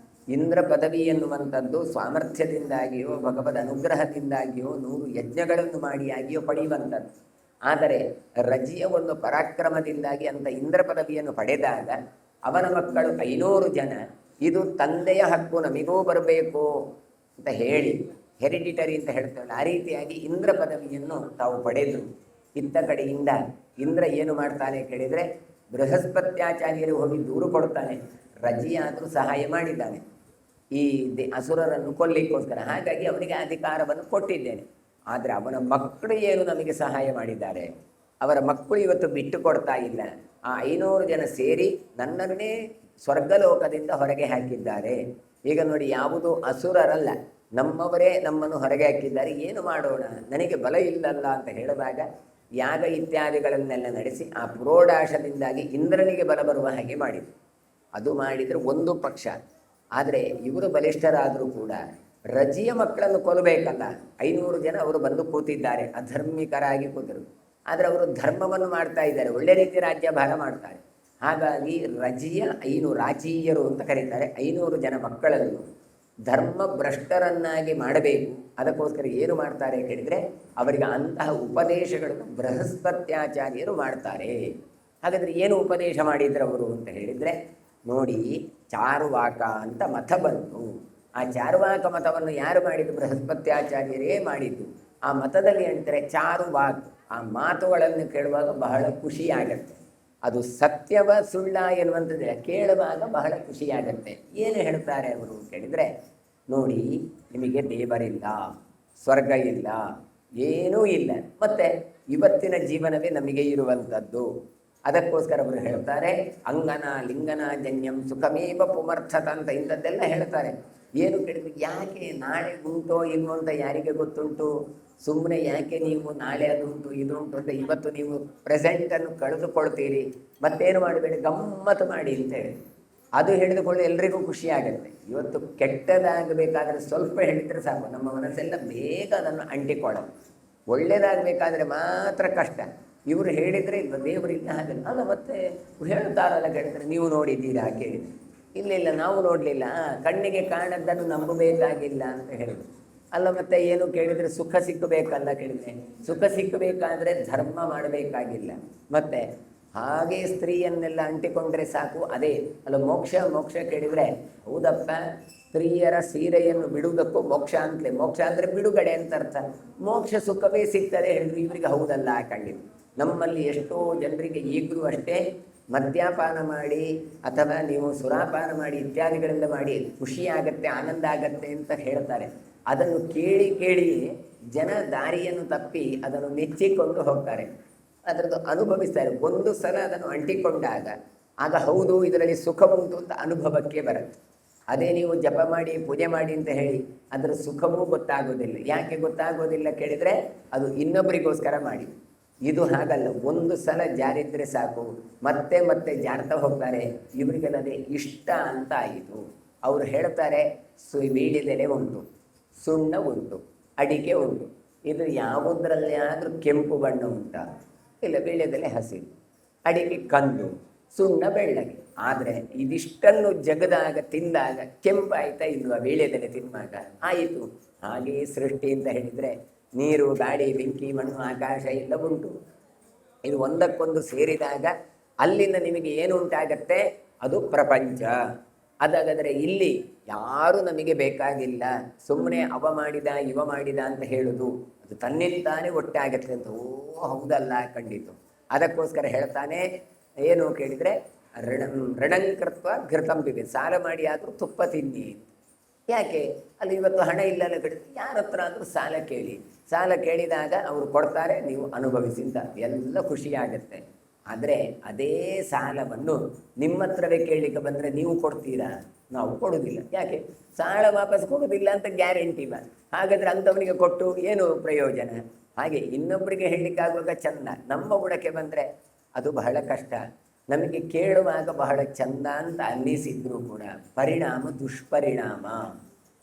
Speaker 1: ಇಂದ್ರ ಪದವಿ ಎನ್ನುವಂಥದ್ದು ಸಾಮರ್ಥ್ಯದಿಂದಾಗಿಯೋ ಭಗವದ್ ಅನುಗ್ರಹದಿಂದಾಗಿಯೋ 100 ಯಜ್ಞಗಳನ್ನು ಮಾಡಿಯಾಗಿಯೋ ಪಡೆಯುವಂಥದ್ದು. ಆದರೆ ರಜಿಯ ಒಂದು ಪರಾಕ್ರಮದಿಂದಾಗಿ ಅಂತ ಇಂದ್ರ ಪದವಿಯನ್ನು ಪಡೆದಾಗ ಅವನ ಮಕ್ಕಳು 500 ಜನ ಇದು ತಂದೆಯ ಹಕ್ಕು, ನಮಗೂ ಬರಬೇಕು ಅಂತ ಹೇಳಿ ಹೆರಿಡಿಟರಿ ಅಂತ ಹೇಳ್ತೇವಲ್ಲ, ಆ ರೀತಿಯಾಗಿ ಇಂದ್ರ ಪದವಿಯನ್ನು ತಾವು ಪಡೆದರು. ಇತ್ತ ಕಡೆಯಿಂದ ಇಂದ್ರ ಏನು ಮಾಡ್ತಾನೆ ಕೇಳಿದರೆ, ಬೃಹಸ್ಪತ್ಯಾಚಾರ್ಯರು ಹೋಗಿ ದೂರು ಕೊಡ್ತಾನೆ, ರಜಿಯಾದರೂ ಸಹಾಯ ಮಾಡಿದ್ದಾನೆ ಈ ಅಸುರರನ್ನು ಕೊಲ್ಲಿಕ್ಕೋಸ್ಕರ, ಹಾಗಾಗಿ ಅವನಿಗೆ ಅಧಿಕಾರವನ್ನು ಕೊಟ್ಟಿದ್ದೇನೆ. ಆದರೆ ಅವನ ಮಕ್ಕಳು ಏನು ನಮಗೆ ಸಹಾಯ ಮಾಡಿದ್ದಾರೆ, ಅವರ ಮಕ್ಕಳು ಇವತ್ತು ಬಿಟ್ಟು ಕೊಡ್ತಾ ಇಲ್ಲ. ಆ 500 ಜನ ಸೇರಿ ನನ್ನನ್ನೇ ಸ್ವರ್ಗಲೋಕದಿಂದ ಹೊರಗೆ ಹಾಕಿದ್ದಾರೆ. ಈಗ ನೋಡಿ, ಯಾವುದು ಅಸುರರಲ್ಲ, ನಮ್ಮವರೇ ನಮ್ಮನ್ನು ಹೊರಗೆ ಹಾಕಿದ್ದಾರೆ, ಏನು ಮಾಡೋಣ, ನನಗೆ ಬಲ ಇಲ್ಲಲ್ಲ ಅಂತ ಹೇಳಿದಾಗ ಯಾಗ ಇತ್ಯಾದಿಗಳನ್ನೆಲ್ಲ ನಡೆಸಿ ಆ ಪುರೋಡಾಶದಿಂದಾಗಿ ಇಂದ್ರನಿಗೆ ಬಲ ಬರುವ ಹಾಗೆ ಮಾಡಿದರು. ಅದು ಮಾಡಿದರೆ ಒಂದು ಪಕ್ಷ. ಆದರೆ ಇವರು ಬಲಿಷ್ಠರಾದರೂ ಕೂಡ ರಜಿಯ ಮಕ್ಕಳನ್ನು ಕೊಲ್ಲಬೇಕಲ್ಲ. 500 ಜನ ಅವರು ಬಂದು ಕೂತಿದ್ದಾರೆ, ಅಧರ್ಮಿಕರಾಗಿ ಕೂತರು. ಆದರೆ ಅವರು ಧರ್ಮವನ್ನು ಮಾಡ್ತಾ ಇದ್ದಾರೆ, ಒಳ್ಳೆ ರೀತಿ ರಾಜ್ಯಭಾರ ಮಾಡ್ತಾರೆ. ಹಾಗಾಗಿ ರಜಿಯ 500 ರಾಜೀಯರು ಅಂತ ಕರೀತಾರೆ, 500 ಜನ ಮಕ್ಕಳನ್ನು ಧರ್ಮ ಭ್ರಷ್ಟರನ್ನಾಗಿ ಮಾಡಬೇಕು. ಅದಕ್ಕೋಸ್ಕರ ಏನು ಮಾಡ್ತಾರೆ ಕೇಳಿದರೆ, ಅವರಿಗೆ ಅಂತಹ ಉಪದೇಶಗಳನ್ನು ಬೃಹಸ್ಪತ್ಯಾಚಾರ್ಯರು ಮಾಡ್ತಾರೆ. ಹಾಗಾದರೆ ಏನು ಉಪದೇಶ ಮಾಡಿದ್ರು ಅವರು ಅಂತ ಹೇಳಿದರೆ, ನೋಡಿ, ಚಾರುವಾಕ ಅಂತ ಮತ ಬಂತು. ಆ ಚಾರುವಾಕ ಮತವನ್ನು ಯಾರು ಮಾಡಿದ್ದು? ಬೃಹಸ್ಪತ್ಯಾಚಾರ್ಯರೇ ಮಾಡಿದ್ದು. ಆ ಮತದಲ್ಲಿ ಹೇಳ್ತಾರೆ ಚಾರುವಾಕ್, ಆ ಮಾತುಗಳನ್ನು ಕೇಳುವಾಗ ಬಹಳ ಖುಷಿಯಾಗತ್ತೆ. ಅದು ಸತ್ಯವ ಸುಳ್ಳ ಎನ್ನುವಂಥದ್ದೇ ಕೇಳುವಾಗ ಬಹಳ ಖುಷಿಯಾಗತ್ತೆ. ಏನು ಹೇಳ್ತಾರೆ ಅವರು ಕೇಳಿದರೆ, ನೋಡಿ, ನಿಮಗೆ ದೇವರಿಲ್ಲ, ಸ್ವರ್ಗ ಇಲ್ಲ, ಏನೂ ಇಲ್ಲ, ಮತ್ತು ಇವತ್ತಿನ ಜೀವನವೇ ನಮಗೆ ಇರುವಂಥದ್ದು. ಅದಕ್ಕೋಸ್ಕರ ಅವರು ಹೇಳ್ತಾರೆ, ಅಂಗನ ಲಿಂಗನ ಜನ್ಯಂ ಸುಖಮೇವ ಪುಮರ್ಥತ ಅಂತ ಇಂಥದ್ದೆಲ್ಲ ಹೇಳ್ತಾರೆ. ಏನು ಕೇಳಿದ್ರೆ ಯಾಕೆ ನಾಳೆ ಉಂಟೋ ಇಲ್ವೋ ಅಂತ ಯಾರಿಗೆ ಗೊತ್ತುಂಟು, ಸುಮ್ಮನೆ ಯಾಕೆ ನೀವು ನಾಳೆ ಅದು ಉಂಟು ಇದು ಉಂಟು ಅಂತ ಇವತ್ತು ನೀವು ಪ್ರೆಸೆಂಟನ್ನು ಕಳೆದುಕೊಳ್ತೀರಿ, ಮತ್ತೇನು ಮಾಡಬೇಡಿ ಗಮ್ಮತ್ತು ಮಾಡಿ ಅಂತ ಹೇಳಿ ಅದು ಹೇಳಿದುಕೊಳ್ಳಿ ಎಲ್ರಿಗೂ ಖುಷಿ ಆಗುತ್ತೆ. ಇವತ್ತು ಕೆಟ್ಟದಾಗಬೇಕಾದ್ರೆ ಸ್ವಲ್ಪ ಹೇಳಿದರೆ ಸಾಕು, ನಮ್ಮ ಮನಸ್ಸೆಲ್ಲ ಬೇಗ ಅದನ್ನು ಅಂಟಿಕೊಳ್ಳೋದು. ಒಳ್ಳೇದಾಗಬೇಕಾದ್ರೆ ಮಾತ್ರ ಕಷ್ಟ. ಇವರು ಹೇಳಿದರೆ ಇಲ್ಲ ದೇವರಿಲ್ಲ ಹಾಗೆ ಅಲ್ಲ, ಮತ್ತೆ ಹೇಳ್ತಾರಲ್ಲ ಕೇಳಿದ್ರೆ ನೀವು ನೋಡಿದ್ದೀರಾ ಕೇಳಿದರೆ ಇಲ್ಲ ನಾವು ನೋಡಲಿಲ್ಲ, ಕಣ್ಣಿಗೆ ಕಾಣದ್ದನ್ನು ನಂಬಬೇಕಾಗಿಲ್ಲ ಅಂತ ಹೇಳಿದ್ರು. ಅಲ್ಲ ಮತ್ತೆ ಏನು ಕೇಳಿದರೆ ಸುಖ ಸಿಕ್ಕಬೇಕಲ್ಲ ಕೇಳಿದ್ರೆ, ಸುಖ ಸಿಕ್ಕಬೇಕಾದ್ರೆ ಧರ್ಮ ಮಾಡಬೇಕಾಗಿಲ್ಲ. ಮತ್ತೆ ಹಾಗೆ ಸ್ತ್ರೀಯನ್ನೆಲ್ಲ ಅಂಟಿಕೊಂಡ್ರೆ ಸಾಕು ಅದೇ ಅಲ್ಲ ಮೋಕ್ಷ ಕೇಳಿದರೆ ಹೌದಪ್ಪ, ಸ್ತ್ರೀಯರ ಸೀರೆಯನ್ನು ಬಿಡುವುದಕ್ಕೂ ಮೋಕ್ಷ ಅಂತಲೇ, ಮೋಕ್ಷ ಅಂದರೆ ಬಿಡುಗಡೆ ಅಂತ ಅರ್ಥ. ಮೋಕ್ಷ ಸುಖವೇ ಸಿಗ್ತದೆ ಹೇಳಿದ್ರು ಇವರಿಗೆ ಹೌದಲ್ಲ ಖಂಡಿತ. ನಮ್ಮಲ್ಲಿ ಎಷ್ಟೋ ಜನರಿಗೆ ಈಗಲೂ ಅಷ್ಟೇ ಮದ್ಯಪಾನ ಮಾಡಿ ಅಥವಾ ನೀವು ಸುರಾಪಾನ ಮಾಡಿ ಇತ್ಯಾದಿಗಳೆಲ್ಲ ಮಾಡಿ ಖುಷಿಯಾಗತ್ತೆ ಆನಂದ ಆಗತ್ತೆ ಅಂತ ಹೇಳ್ತಾರೆ. ಅದನ್ನು ಕೇಳಿ ಜನ ದಾರಿಯನ್ನು ತಪ್ಪಿ ಅದನ್ನು ನೆಚ್ಚಿಕೊಂಡು ಹೋಗ್ತಾರೆ, ಅದರದ್ದು ಅನುಭವಿಸ್ತಾರೆ. ಒಂದು ಸಲ ಅದನ್ನು ಅಂಟಿಕೊಂಡಾಗ ಆಗ ಹೌದು ಇದರಲ್ಲಿ ಸುಖ ಉಂಟು ಅಂತ ಅನುಭವಕ್ಕೆ ಬರುತ್ತೆ. ಅದೇ ನೀವು ಜಪ ಮಾಡಿ ಪೂಜೆ ಮಾಡಿ ಅಂತ ಹೇಳಿ ಅದರ ಸುಖವೂ ಗೊತ್ತಾಗೋದಿಲ್ಲ. ಯಾಕೆ ಗೊತ್ತಾಗೋದಿಲ್ಲ ಕೇಳಿದರೆ ಅದು ಇನ್ನೊಬ್ಬರಿಗೋಸ್ಕರ ಮಾಡಿ. ಇದು ಹಾಗಲ್ಲ, ಒಂದು ಸಲ ಜಾರಿದ್ರೆ ಸಾಕು ಮತ್ತೆ ಮತ್ತೆ ಜಾರ್ತಾ ಹೋಗ್ತಾರೆ. ಇವರಿಗೆಲ್ಲ ಅದೇ ಇಷ್ಟ ಅಂತ ಆಯಿತು. ಅವರು ಹೇಳ್ತಾರೆ ವೀಳ್ಯದೆಲೆ ಉಂಟು, ಸುಣ್ಣ ಉಂಟು, ಅಡಿಕೆ ಉಂಟು, ಇದು ಯಾವುದರಲ್ಲಿ ಆದರೂ ಕೆಂಪು ಬಣ್ಣ ಉಂಟಾ? ಇಲ್ಲ, ವೀಳ್ಯದೆಲೆ ಹಸಿರು, ಅಡಿಕೆ ಕಂದು, ಸುಣ್ಣ ಬೆಳ್ಳಗೆ. ಆದರೆ ಇದಿಷ್ಟನ್ನು ಜಗದಾಗ ತಿಂದಾಗ ಕೆಂಪಾಯ್ತಾ ಇಲ್ವಾ ವೀಳ್ಯದೆಲೆ ತಿನ್ನುವಾಗ? ಆಯಿತು. ಹಾಗೆಯೇ ಸೃಷ್ಟಿ ಅಂತ ಹೇಳಿದರೆ ನೀರು, ಗಾಳಿ, ಬೆಂಕಿ, ಮಣ್ಣು, ಆಕಾಶ ಎಲ್ಲ ಉಂಟು. ಇದು ಒಂದಕ್ಕೊಂದು ಸೇರಿದಾಗ ಅಲ್ಲಿಂದ ನಿಮಗೆ ಏನು ಉಂಟಾಗತ್ತೆ? ಅದು ಪ್ರಪಂಚ. ಅದಾಗಾದರೆ ಇಲ್ಲಿ ಯಾರೂ ನಮಗೆ ಬೇಕಾಗಿಲ್ಲ, ಸುಮ್ಮನೆ ಅವ ಮಾಡಿದ ಇವ ಮಾಡಿದ ಅಂತ ಹೇಳೋದು ಅದು ತನ್ನಿಂದಾನೇ ಒಟ್ಟಾಗತ್ತೆ ಅಂತ. ಓ ಹೌದಲ್ಲ ಖಂಡಿತ. ಅದಕ್ಕೋಸ್ಕರ ಹೇಳ್ತಾನೆ ಏನು ಕೇಳಿದರೆ ಋಣಂಕೃತ್ವ ಘೃತಂಬಿದೆ, ಸಾಲ ಮಾಡಿ ಆದರೂ ತುಪ್ಪ ತಿನ್ನಿ. ಯಾಕೆ? ಅಲ್ಲಿ ಇವತ್ತು ಹಣ ಇಲ್ಲಲ್ಲ ಕಡಿಮೆ, ಯಾರ ಹತ್ರ ಆದರೂ ಸಾಲ ಕೇಳಿ, ಸಾಲ ಕೇಳಿದಾಗ ಅವರು ಕೊಡ್ತಾರೆ, ನೀವು ಅನುಭವಿಸಿ ಅಂತ ಎಲ್ಲ ಖುಷಿಯಾಗತ್ತೆ. ಆದರೆ ಅದೇ ಸಾಲವನ್ನು ನಿಮ್ಮ ಹತ್ರವೇ ಕೇಳಲಿಕ್ಕೆ ಬಂದರೆ ನೀವು ಕೊಡ್ತೀರಾ? ನಾವು ಕೊಡೋದಿಲ್ಲ. ಯಾಕೆ? ಸಾಲ ವಾಪಸ್ ಕೊಡೋದಿಲ್ಲ ಅಂತ ಗ್ಯಾರಂಟಿ ಇಲ್ಲ. ಹಾಗಾದರೆ ಅಂಥವನಿಗೆ ಕೊಟ್ಟು ಏನು ಪ್ರಯೋಜನ? ಹಾಗೆ ಇನ್ನೊಬ್ಬರಿಗೆ ಹೇಳಲಿಕ್ಕಾಗುವಾಗ ಚಂದ, ನಮ್ಮ ಬುಡಕ್ಕೆ ಬಂದರೆ ಅದು ಬಹಳ ಕಷ್ಟ. ನಮಗೆ ಕೇಳುವಾಗ ಬಹಳ ಚಂದ ಅಂತ ಅನ್ನಿಸಿದ್ರು ಕೂಡ ಪರಿಣಾಮ ದುಷ್ಪರಿಣಾಮ.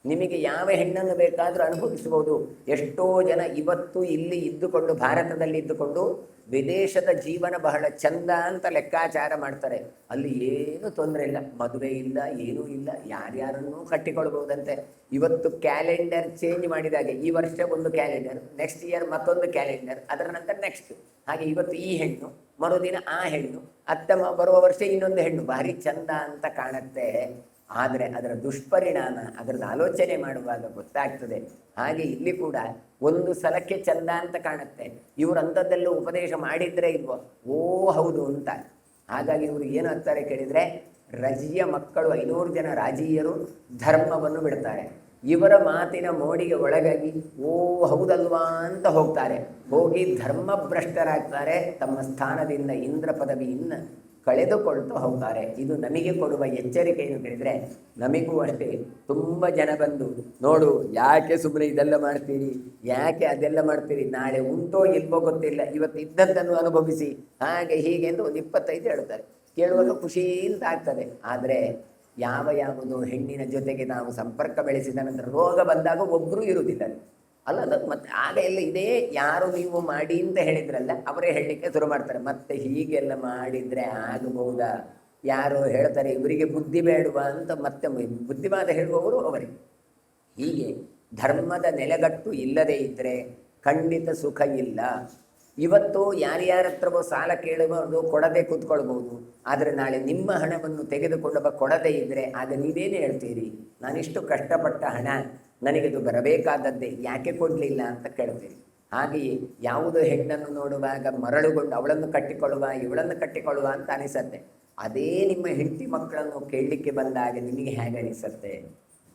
Speaker 1: ನಿಮಗೆ ಯಾವ ಹೆಣ್ಣನ್ನು ಬೇಕಾದರೂ ಅನುಭವಿಸಬಹುದು. ಎಷ್ಟೋ ಜನ ಇವತ್ತು ಇಲ್ಲಿ ಇದ್ದುಕೊಂಡು, ಭಾರತದಲ್ಲಿ ಇದ್ದುಕೊಂಡು ವಿದೇಶದ ಜೀವನ ಬಹಳ ಚಂದ ಅಂತ ಲೆಕ್ಕಾಚಾರ ಮಾಡ್ತಾರೆ. ಅಲ್ಲಿ ಏನೂ ತೊಂದರೆ ಇಲ್ಲ, ಮದುವೆ ಇಲ್ಲ, ಏನೂ ಇಲ್ಲ, ಯಾರ್ಯಾರನ್ನೂ ಕಟ್ಟಿಕೊಳ್ಬಹುದಂತೆ. ಇವತ್ತು ಕ್ಯಾಲೆಂಡರ್ ಚೇಂಜ್ ಮಾಡಿದಾಗೆ ಈ ವರ್ಷ ಒಂದು ಕ್ಯಾಲೆಂಡರ್, ನೆಕ್ಸ್ಟ್ ಇಯರ್ ಮತ್ತೊಂದು ಕ್ಯಾಲೆಂಡರ್, ಅದರ ನಂತರ ನೆಕ್ಸ್ಟ್. ಹಾಗೆ ಇವತ್ತು ಈ ಹೆಣ್ಣು, ಮರುದಿನ ಆ ಹೆಣ್ಣು, ಬರುವ ವರ್ಷ ಇನ್ನೊಂದು ಹೆಣ್ಣು. ಭಾರಿ ಚಂದ ಅಂತ ಕಾಣುತ್ತೆ. ಆದರೆ ಅದರ ದುಷ್ಪರಿಣಾಮ ಅದರದ್ದು ಆಲೋಚನೆ ಮಾಡುವಾಗ ಗೊತ್ತಾಗ್ತದೆ. ಹಾಗೆ ಇಲ್ಲಿ ಕೂಡ ಒಂದು ಸಲಕ್ಕೆ ಚಂದ ಅಂತ ಕಾಣುತ್ತೆ. ಇವರು ಅಂಥದ್ದೆಲ್ಲ ಉಪದೇಶ ಮಾಡಿದ್ರೆ ಇಲ್ವೋ? ಓ ಹೌದು ಅಂತ. ಹಾಗಾಗಿ ಇವರು ಏನು ಅಂತಾರೆ ಕೇಳಿದರೆ, ರಜಿಯ ಮಕ್ಕಳು 500 ಜನ ರಾಜೀಯರು ಧರ್ಮವನ್ನು ಬಿಡ್ತಾರೆ. ಇವರ ಮಾತಿನ ಮೋಡಿಗೆ ಒಳಗಾಗಿ ಓ ಹೌದಲ್ವಾ ಅಂತ ಹೋಗ್ತಾರೆ. ಹೋಗಿ ಧರ್ಮಭ್ರಷ್ಟರಾಗ್ತಾರೆ. ತಮ್ಮ ಸ್ಥಾನದಿಂದ ಇಂದ್ರ ಪದವಿಯನ್ನು ಕಳೆದುಕೊಳ್ತಾ ಹೋಗ್ತಾರೆ. ಇದು ನಮಗೆ ಕೊಡುವ ಎಚ್ಚರಿಕೆ ಏನು ಕೇಳಿದರೆ, ನಮಗೂ ಅಷ್ಟೇ ತುಂಬ ಜನ ಬಂದು ನೋಡು, ಯಾಕೆ ಸುಮ್ಮನೆ ಇದೆಲ್ಲ ಮಾಡ್ತೀರಿ, ಯಾಕೆ ಅದೆಲ್ಲ ಮಾಡ್ತೀರಿ, ನಾಳೆ ಉಂಟೋ ಇಲ್ವೋ ಗೊತ್ತಿಲ್ಲ, ಇವತ್ತು ಇದ್ದದ್ದನ್ನು ಅನುಭವಿಸಿ, ಹಾಗೆ ಹೀಗೆ ಎಂದು ಒಂದು 25 ಹೇಳ್ತಾರೆ. ಕೇಳುವಾಗ ಖುಷಿ ಅಂತ ಆಗ್ತದೆ. ಆದರೆ ಯಾವುದು ಹೆಣ್ಣಿನ ಜೊತೆಗೆ ನಾವು ಸಂಪರ್ಕ ಬೆಳೆಸಿದ ನಂತರ ರೋಗ ಬಂದಾಗ ಒಬ್ಬರೂ ಇರುವುದಿಲ್ಲ ಅಲ್ಲ. ಅದು ಮತ್ತೆ ಆಗ ಎಲ್ಲ ಇದೇ ಯಾರು ನೀವು ಮಾಡಿ ಅಂತ ಹೇಳಿದ್ರಲ್ಲ ಅವರೇ ಹೇಳಲಿಕ್ಕೆ ಶುರು ಮಾಡ್ತಾರೆ. ಮತ್ತೆ ಹೀಗೆಲ್ಲ ಮಾಡಿದರೆ ಆಗಬಹುದಾ? ಯಾರು ಹೇಳ್ತಾರೆ ಇವರಿಗೆ ಬುದ್ಧಿ ಬೇಡುವ ಅಂತ ಮತ್ತೆ ಬುದ್ಧಿವಾದ ಹೇಳುವವರು ಅವರಿಗೆ. ಹೀಗೆ ಧರ್ಮದ ನೆಲೆಗಟ್ಟು ಇಲ್ಲದೇ ಇದ್ದರೆ ಖಂಡಿತ ಸುಖ ಇಲ್ಲ. ಇವತ್ತು ಯಾರ್ಯಾರ ಹತ್ರವೋ ಸಾಲ ಕೇಳುವುದು ಕೊಡದೆ ಕೂತ್ಕೊಳ್ಬೋದು. ಆದರೆ ನಾಳೆ ನಿಮ್ಮ ಹಣವನ್ನು ತೆಗೆದುಕೊಂಡು ಕೊಡದೇ ಇದ್ದರೆ ಆಗ ನೀವೇನು ಹೇಳ್ತೀರಿ? ನಾನಿಷ್ಟು ಕಷ್ಟಪಟ್ಟ ಹಣ ನನಗಿದು ಬರಬೇಕಾದದ್ದೇ, ಯಾಕೆ ಕೊಡಲಿಲ್ಲ ಅಂತ ಕೇಳ್ತೀರಿ. ಹಾಗೆಯೇ ಯಾವುದೋ ಹೆಣ್ಣನ್ನು ನೋಡುವಾಗ ಮರಳುಗೊಂಡು ಅವಳನ್ನು ಕಟ್ಟಿಕೊಳ್ಳುವ ಇವಳನ್ನು ಕಟ್ಟಿಕೊಳ್ಳುವ ಅಂತ ಅನಿಸತ್ತೆ. ಅದೇ ನಿಮ್ಮ ಹೆಂಡತಿ ಮಕ್ಕಳನ್ನು ಕೇಳಲಿಕ್ಕೆ ಬಂದಾಗ ನಿಮಗೆ ಹೇಗೆ ಅನಿಸತ್ತೆ?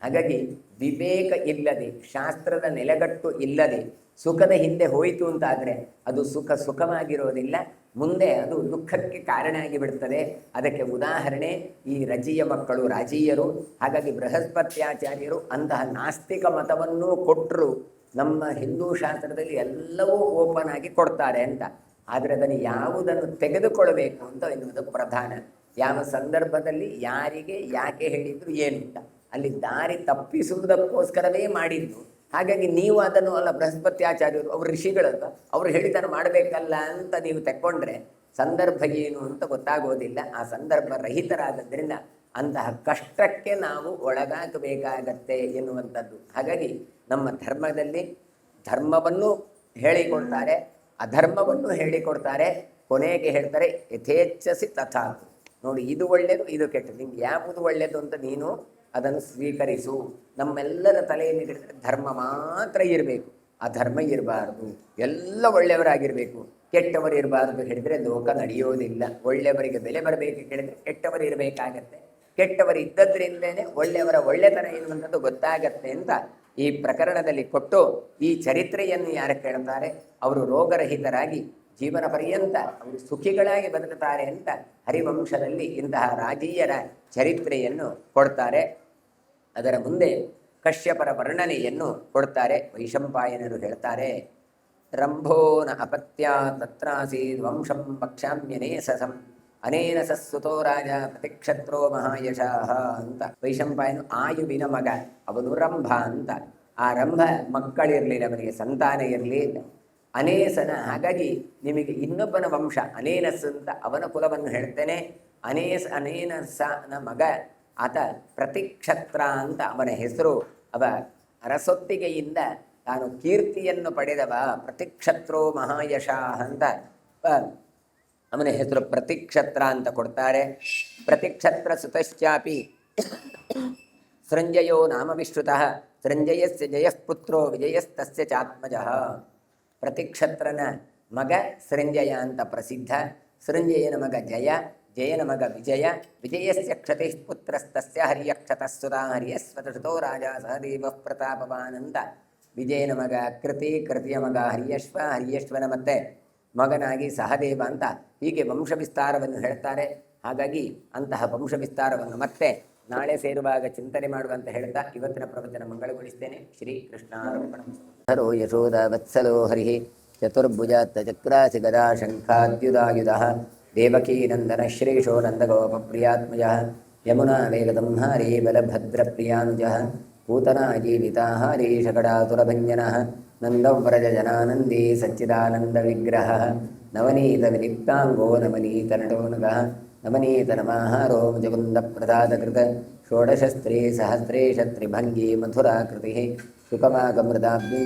Speaker 1: ಹಾಗಾಗಿ ವಿವೇಕ ಇಲ್ಲದೆ, ಶಾಸ್ತ್ರದ ನೆಲೆಗಟ್ಟು ಇಲ್ಲದೆ ಸುಖದ ಹಿಂದೆ ಹೋಯಿತು ಅಂತಾದರೆ ಅದು ಸುಖವಾಗಿರೋದಿಲ್ಲ. ಮುಂದೆ ಅದು ದುಃಖಕ್ಕೆ ಕಾರಣ ಆಗಿಬಿಡ್ತದೆ. ಅದಕ್ಕೆ ಉದಾಹರಣೆ ಈ ರಜಿಯ ಮಕ್ಕಳು ರಾಜೀಯರು. ಹಾಗಾಗಿ ಬೃಹಸ್ಪತ್ಯಾಚಾರ್ಯರು ಅಂತಹ ನಾಸ್ತಿಕ ಮತವನ್ನು ಕೊಟ್ಟರು. ನಮ್ಮ ಹಿಂದೂ ಶಾಸ್ತ್ರದಲ್ಲಿ ಎಲ್ಲವೂ ಓಪನ್ ಆಗಿ ಕೊಡ್ತಾರೆ ಅಂತ. ಆದರೆ ಅದನ್ನು ಯಾವುದನ್ನು ತೆಗೆದುಕೊಳ್ಬೇಕು ಅಂತ ಎನ್ನುವುದು ಪ್ರಧಾನ. ಯಾವ ಸಂದರ್ಭದಲ್ಲಿ ಯಾರಿಗೆ ಯಾಕೆ ಹೇಳಿದ್ರು ಏನಿಲ್ಲ, ಅಲ್ಲಿ ದಾರಿ ತಪ್ಪಿಸುವುದಕ್ಕೋಸ್ಕರವೇ ಮಾಡಿದ್ದು. ಹಾಗಾಗಿ ನೀವು ಅದನ್ನು ಅಲ್ಲ, ಬೃಹಸ್ಪತ್ಯಾಚಾರ್ಯರು ಅವರು ಋಷಿಗಳಲ್ಲ, ಅವರು ಹೇಳಿದನ್ನು ಮಾಡಬೇಕಲ್ಲ ಅಂತ ನೀವು ತೆಕ್ಕೊಂಡ್ರೆ ಸಂದರ್ಭ ಏನು ಅಂತ ಗೊತ್ತಾಗೋದಿಲ್ಲ. ಆ ಸಂದರ್ಭ ರಹಿತರಾದದ್ರಿಂದ ಅಂತಹ ಕಷ್ಟಕ್ಕೆ ನಾವು ಒಳಗಾಗಬೇಕಾಗತ್ತೆ ಎನ್ನುವಂಥದ್ದು. ಹಾಗಾಗಿ ನಮ್ಮ ಧರ್ಮದಲ್ಲಿ ಧರ್ಮವನ್ನು ಹೇಳಿಕೊಡ್ತಾರೆ, ಅಧರ್ಮವನ್ನು ಹೇಳಿಕೊಡ್ತಾರೆ. ಕೊನೆಗೆ ಹೇಳ್ತಾರೆ ಯಥೇಚ್ಛಸಿ ತಥಾ. ನೋಡಿ, ಇದು ಒಳ್ಳೆಯದು, ಇದು ಕೆಟ್ಟದ್ದು, ನಿಮ್ಗೆ ಯಾವುದು ಒಳ್ಳೆಯದು ಅಂತ ನೀನು ಅದನ್ನು ಸ್ವೀಕರಿಸು. ನಮ್ಮೆಲ್ಲರ ತಲೆಯಲ್ಲಿ ಹೇಳಿದರೆ ಧರ್ಮ ಮಾತ್ರ ಇರಬೇಕು, ಅಧರ್ಮ ಇರಬಾರ್ದು, ಎಲ್ಲ ಒಳ್ಳೆಯವರಾಗಿರಬೇಕು, ಕೆಟ್ಟವರು ಇರಬಾರ್ದು ಹೇಳಿದರೆ ಲೋಕ ನಡೆಯೋದಿಲ್ಲ. ಒಳ್ಳೆಯವರಿಗೆ ಬೆಲೆ ಬರಬೇಕು ಹೇಳಿದರೆ ಕೆಟ್ಟವರು ಇರಬೇಕಾಗತ್ತೆ. ಕೆಟ್ಟವರು ಇದ್ದದ್ರಿಂದಲೇ ಒಳ್ಳೆಯವರ ಒಳ್ಳೆತನ ಎನ್ನುವಂಥದ್ದು ಗೊತ್ತಾಗತ್ತೆ ಅಂತ ಈ ಪ್ರಕರಣದಲ್ಲಿ ಕೊಟ್ಟು, ಈ ಚರಿತ್ರೆಯನ್ನು ಯಾರು ಕೇಳ್ತಾರೆ ಅವರು ರೋಗರಹಿತರಾಗಿ ಜೀವನ ಪರ್ಯಂತ ಅವರು ಸುಖಿಗಳಾಗಿ ಬದುಕುತ್ತಾರೆ ಅಂತ ಹರಿವಂಶದಲ್ಲಿ ಇಂತಹ ರಾಜೀಯರ ಚರಿತ್ರೆಯನ್ನು ಕೊಡ್ತಾರೆ. ಅದರ ಮುಂದೆ ಕಶ್ಯಪರ ವರ್ಣನೆಯನ್ನು ಕೊಡ್ತಾರೆ. ವೈಶಂಪಾಯನರು ಹೇಳ್ತಾರೆ, ರಂಭೋನ ಅಪತ್ಯ ತತ್ರಾಸೀದ್ ವಂಶಂ ವಕ್ಷ್ಯಾಮ್ಯನೇಸಸಂ ಅನೇನ ಸಸ್ಸುತೋ ರಾಜ ಪ್ರತಿಕ್ಷತ್ರೋ ಮಹಾಯಶಃ ಅಂತ. ವೈಶಂಪಾಯನು ಆಯುವಿನ ಮಗ, ಅವನು ರಂಭ ಅಂತ. ಆ ರಂಭ ಮಕ್ಕಳಿರಲಿಲ್ಲ, ಅವನಿಗೆ ಸಂತಾನ ಇರಲಿಲ್ಲ. ಅನೇಸನ, ಹಾಗಾಗಿ ನಿಮಗೆ ಇನ್ನೊಬ್ಬನ ವಂಶ ಅನೇನಸ್ ಅಂತ ಅವನ ಕುಲವನ್ನು ಹೇಳ್ತೇನೆ. ಅನೇನಸನ ಮಗ ಆತ ಪ್ರತಿಕ್ಷತ್ರ ಅಂತ ಅವನ ಹೆಸರು. ಅವ ಅರಸೊತ್ತಿಗೆಯಿಂದ ತಾನು ಕೀರ್ತಿಯನ್ನು ಪಡೆದವ. ಪ್ರತಿಕ್ಷತ್ರೋ ಮಹಾಯಶಃ ಅಂತ ಅವನ ಹೆಸರು ಪ್ರತಿಕ್ಷತ್ರ ಅಂತ ಕೊಡ್ತಾರೆ. ಪ್ರತಿಕ್ಷತ್ರ ಸುತಶ್ಚಾಪಿ ಸೃಂಜಯೋ ನಾಮ ವಿಶ್ರುತಃ ಸೃಂಜಯಸ್ಯ ಜಯಃಪುತ್ರೋ ವಿಜಯಸ್ತಸ್ಯ ಚಾತ್ಮಜಃ. ಪ್ರತಿಕ್ಷತ್ರನ ಮಗ ಸೃಂಜಯ ಅಂತ ಪ್ರಸಿದ್ಧ. ಸೃಂಜಯನ ಮಗ ಜಯ, ಜಯನ ಮಗ ವಿಜಯ, ವಿಜಯಸ್ಯ ಕ್ಷತಿಃ ಪುತ್ರಸ್ತಸ್ಯ ಹರ್ಯಕ್ಷತಃಸುತ ಹರ್ಯಸ್ವತೃತೋ ರಾಜ ಸಹದೇವ ಪ್ರತಾಪವಾನ್ ಅಂತ. ವಿಜಯನ ಮಗ ಕೃತಿ, ಕೃತಿಯ ಮಗ ಹರ್ಯಶ್ವ, ಹರ್ಯಶ್ವನ ಮತ್ತೆ ಮಗನಾಗಿ ಸಹದೇವ ಅಂತ. ಹೀಗೆ ವಂಶ ವಿಸ್ತಾರವನ್ನು ಹೇಳ್ತಾರೆ. ಹಾಗಾಗಿ ಅಂತಹ ವಂಶ ವಿಸ್ತಾರವನ್ನು ಮತ್ತೆ ನಾಳೆ ಸೇರುವಾಗ ಚಿಂತನೆ ಮಾಡುವಂತ ಹೇಳ್ತಾ ಇವತ್ತಿನ ಪ್ರವಚನ ಮಂಗಳಗೊಳಿಸ್ತೇನೆ. ಶ್ರೀ ಕೃಷ್ಣಾರ್ಪಣಮಸ್ತು. ಯಶೋಧ ವತ್ಸಲೋ ಹರಿ ಚತುರ್ಭುಜಾತ್ತ ಚಕ್ರಾಸಿ ಗದಾ ಶಂಖಾದ್ಯುಧಾಯುಧ ದೇವಕೀ ನಂದನ ಶ್ರೀಶೋ ನಂದಗೋಪ ಪ್ರಿಯಾತ್ಮಜ ಯಮುನಾ ವೇಗದಂ ಹರಿ ಬಲಭದ್ರ ಪ್ರಿಯಾನುಜ ಪೂತನಾ ಜೀವಿತಾ ಹರಿ ಶಕಟಾಸುರಭಂಜನ ನಂದವ್ರಜ ಜನಾನಂದಿ ಸಚ್ಚಿದಾನಂದ ವಿಗ್ರಹ ನವನೀತ ವಿಲಿಪ್ತಾಂಗೋ ನವನೀತ ನಟೋನಗ ನವನೀತ ನಮಹಾರೋ ಮುಜಗುಂದ ಪ್ರಸಾದಕೃತ ಷೋಡಶಸ್ತ್ರೀ ಸಹಸ್ರೇಶ ತ್ರಿಭಂಗಿ ಮಥುರಾಕೃತಿ ಸುಖಮಾಗಮೃದಾಬ್ಧಿ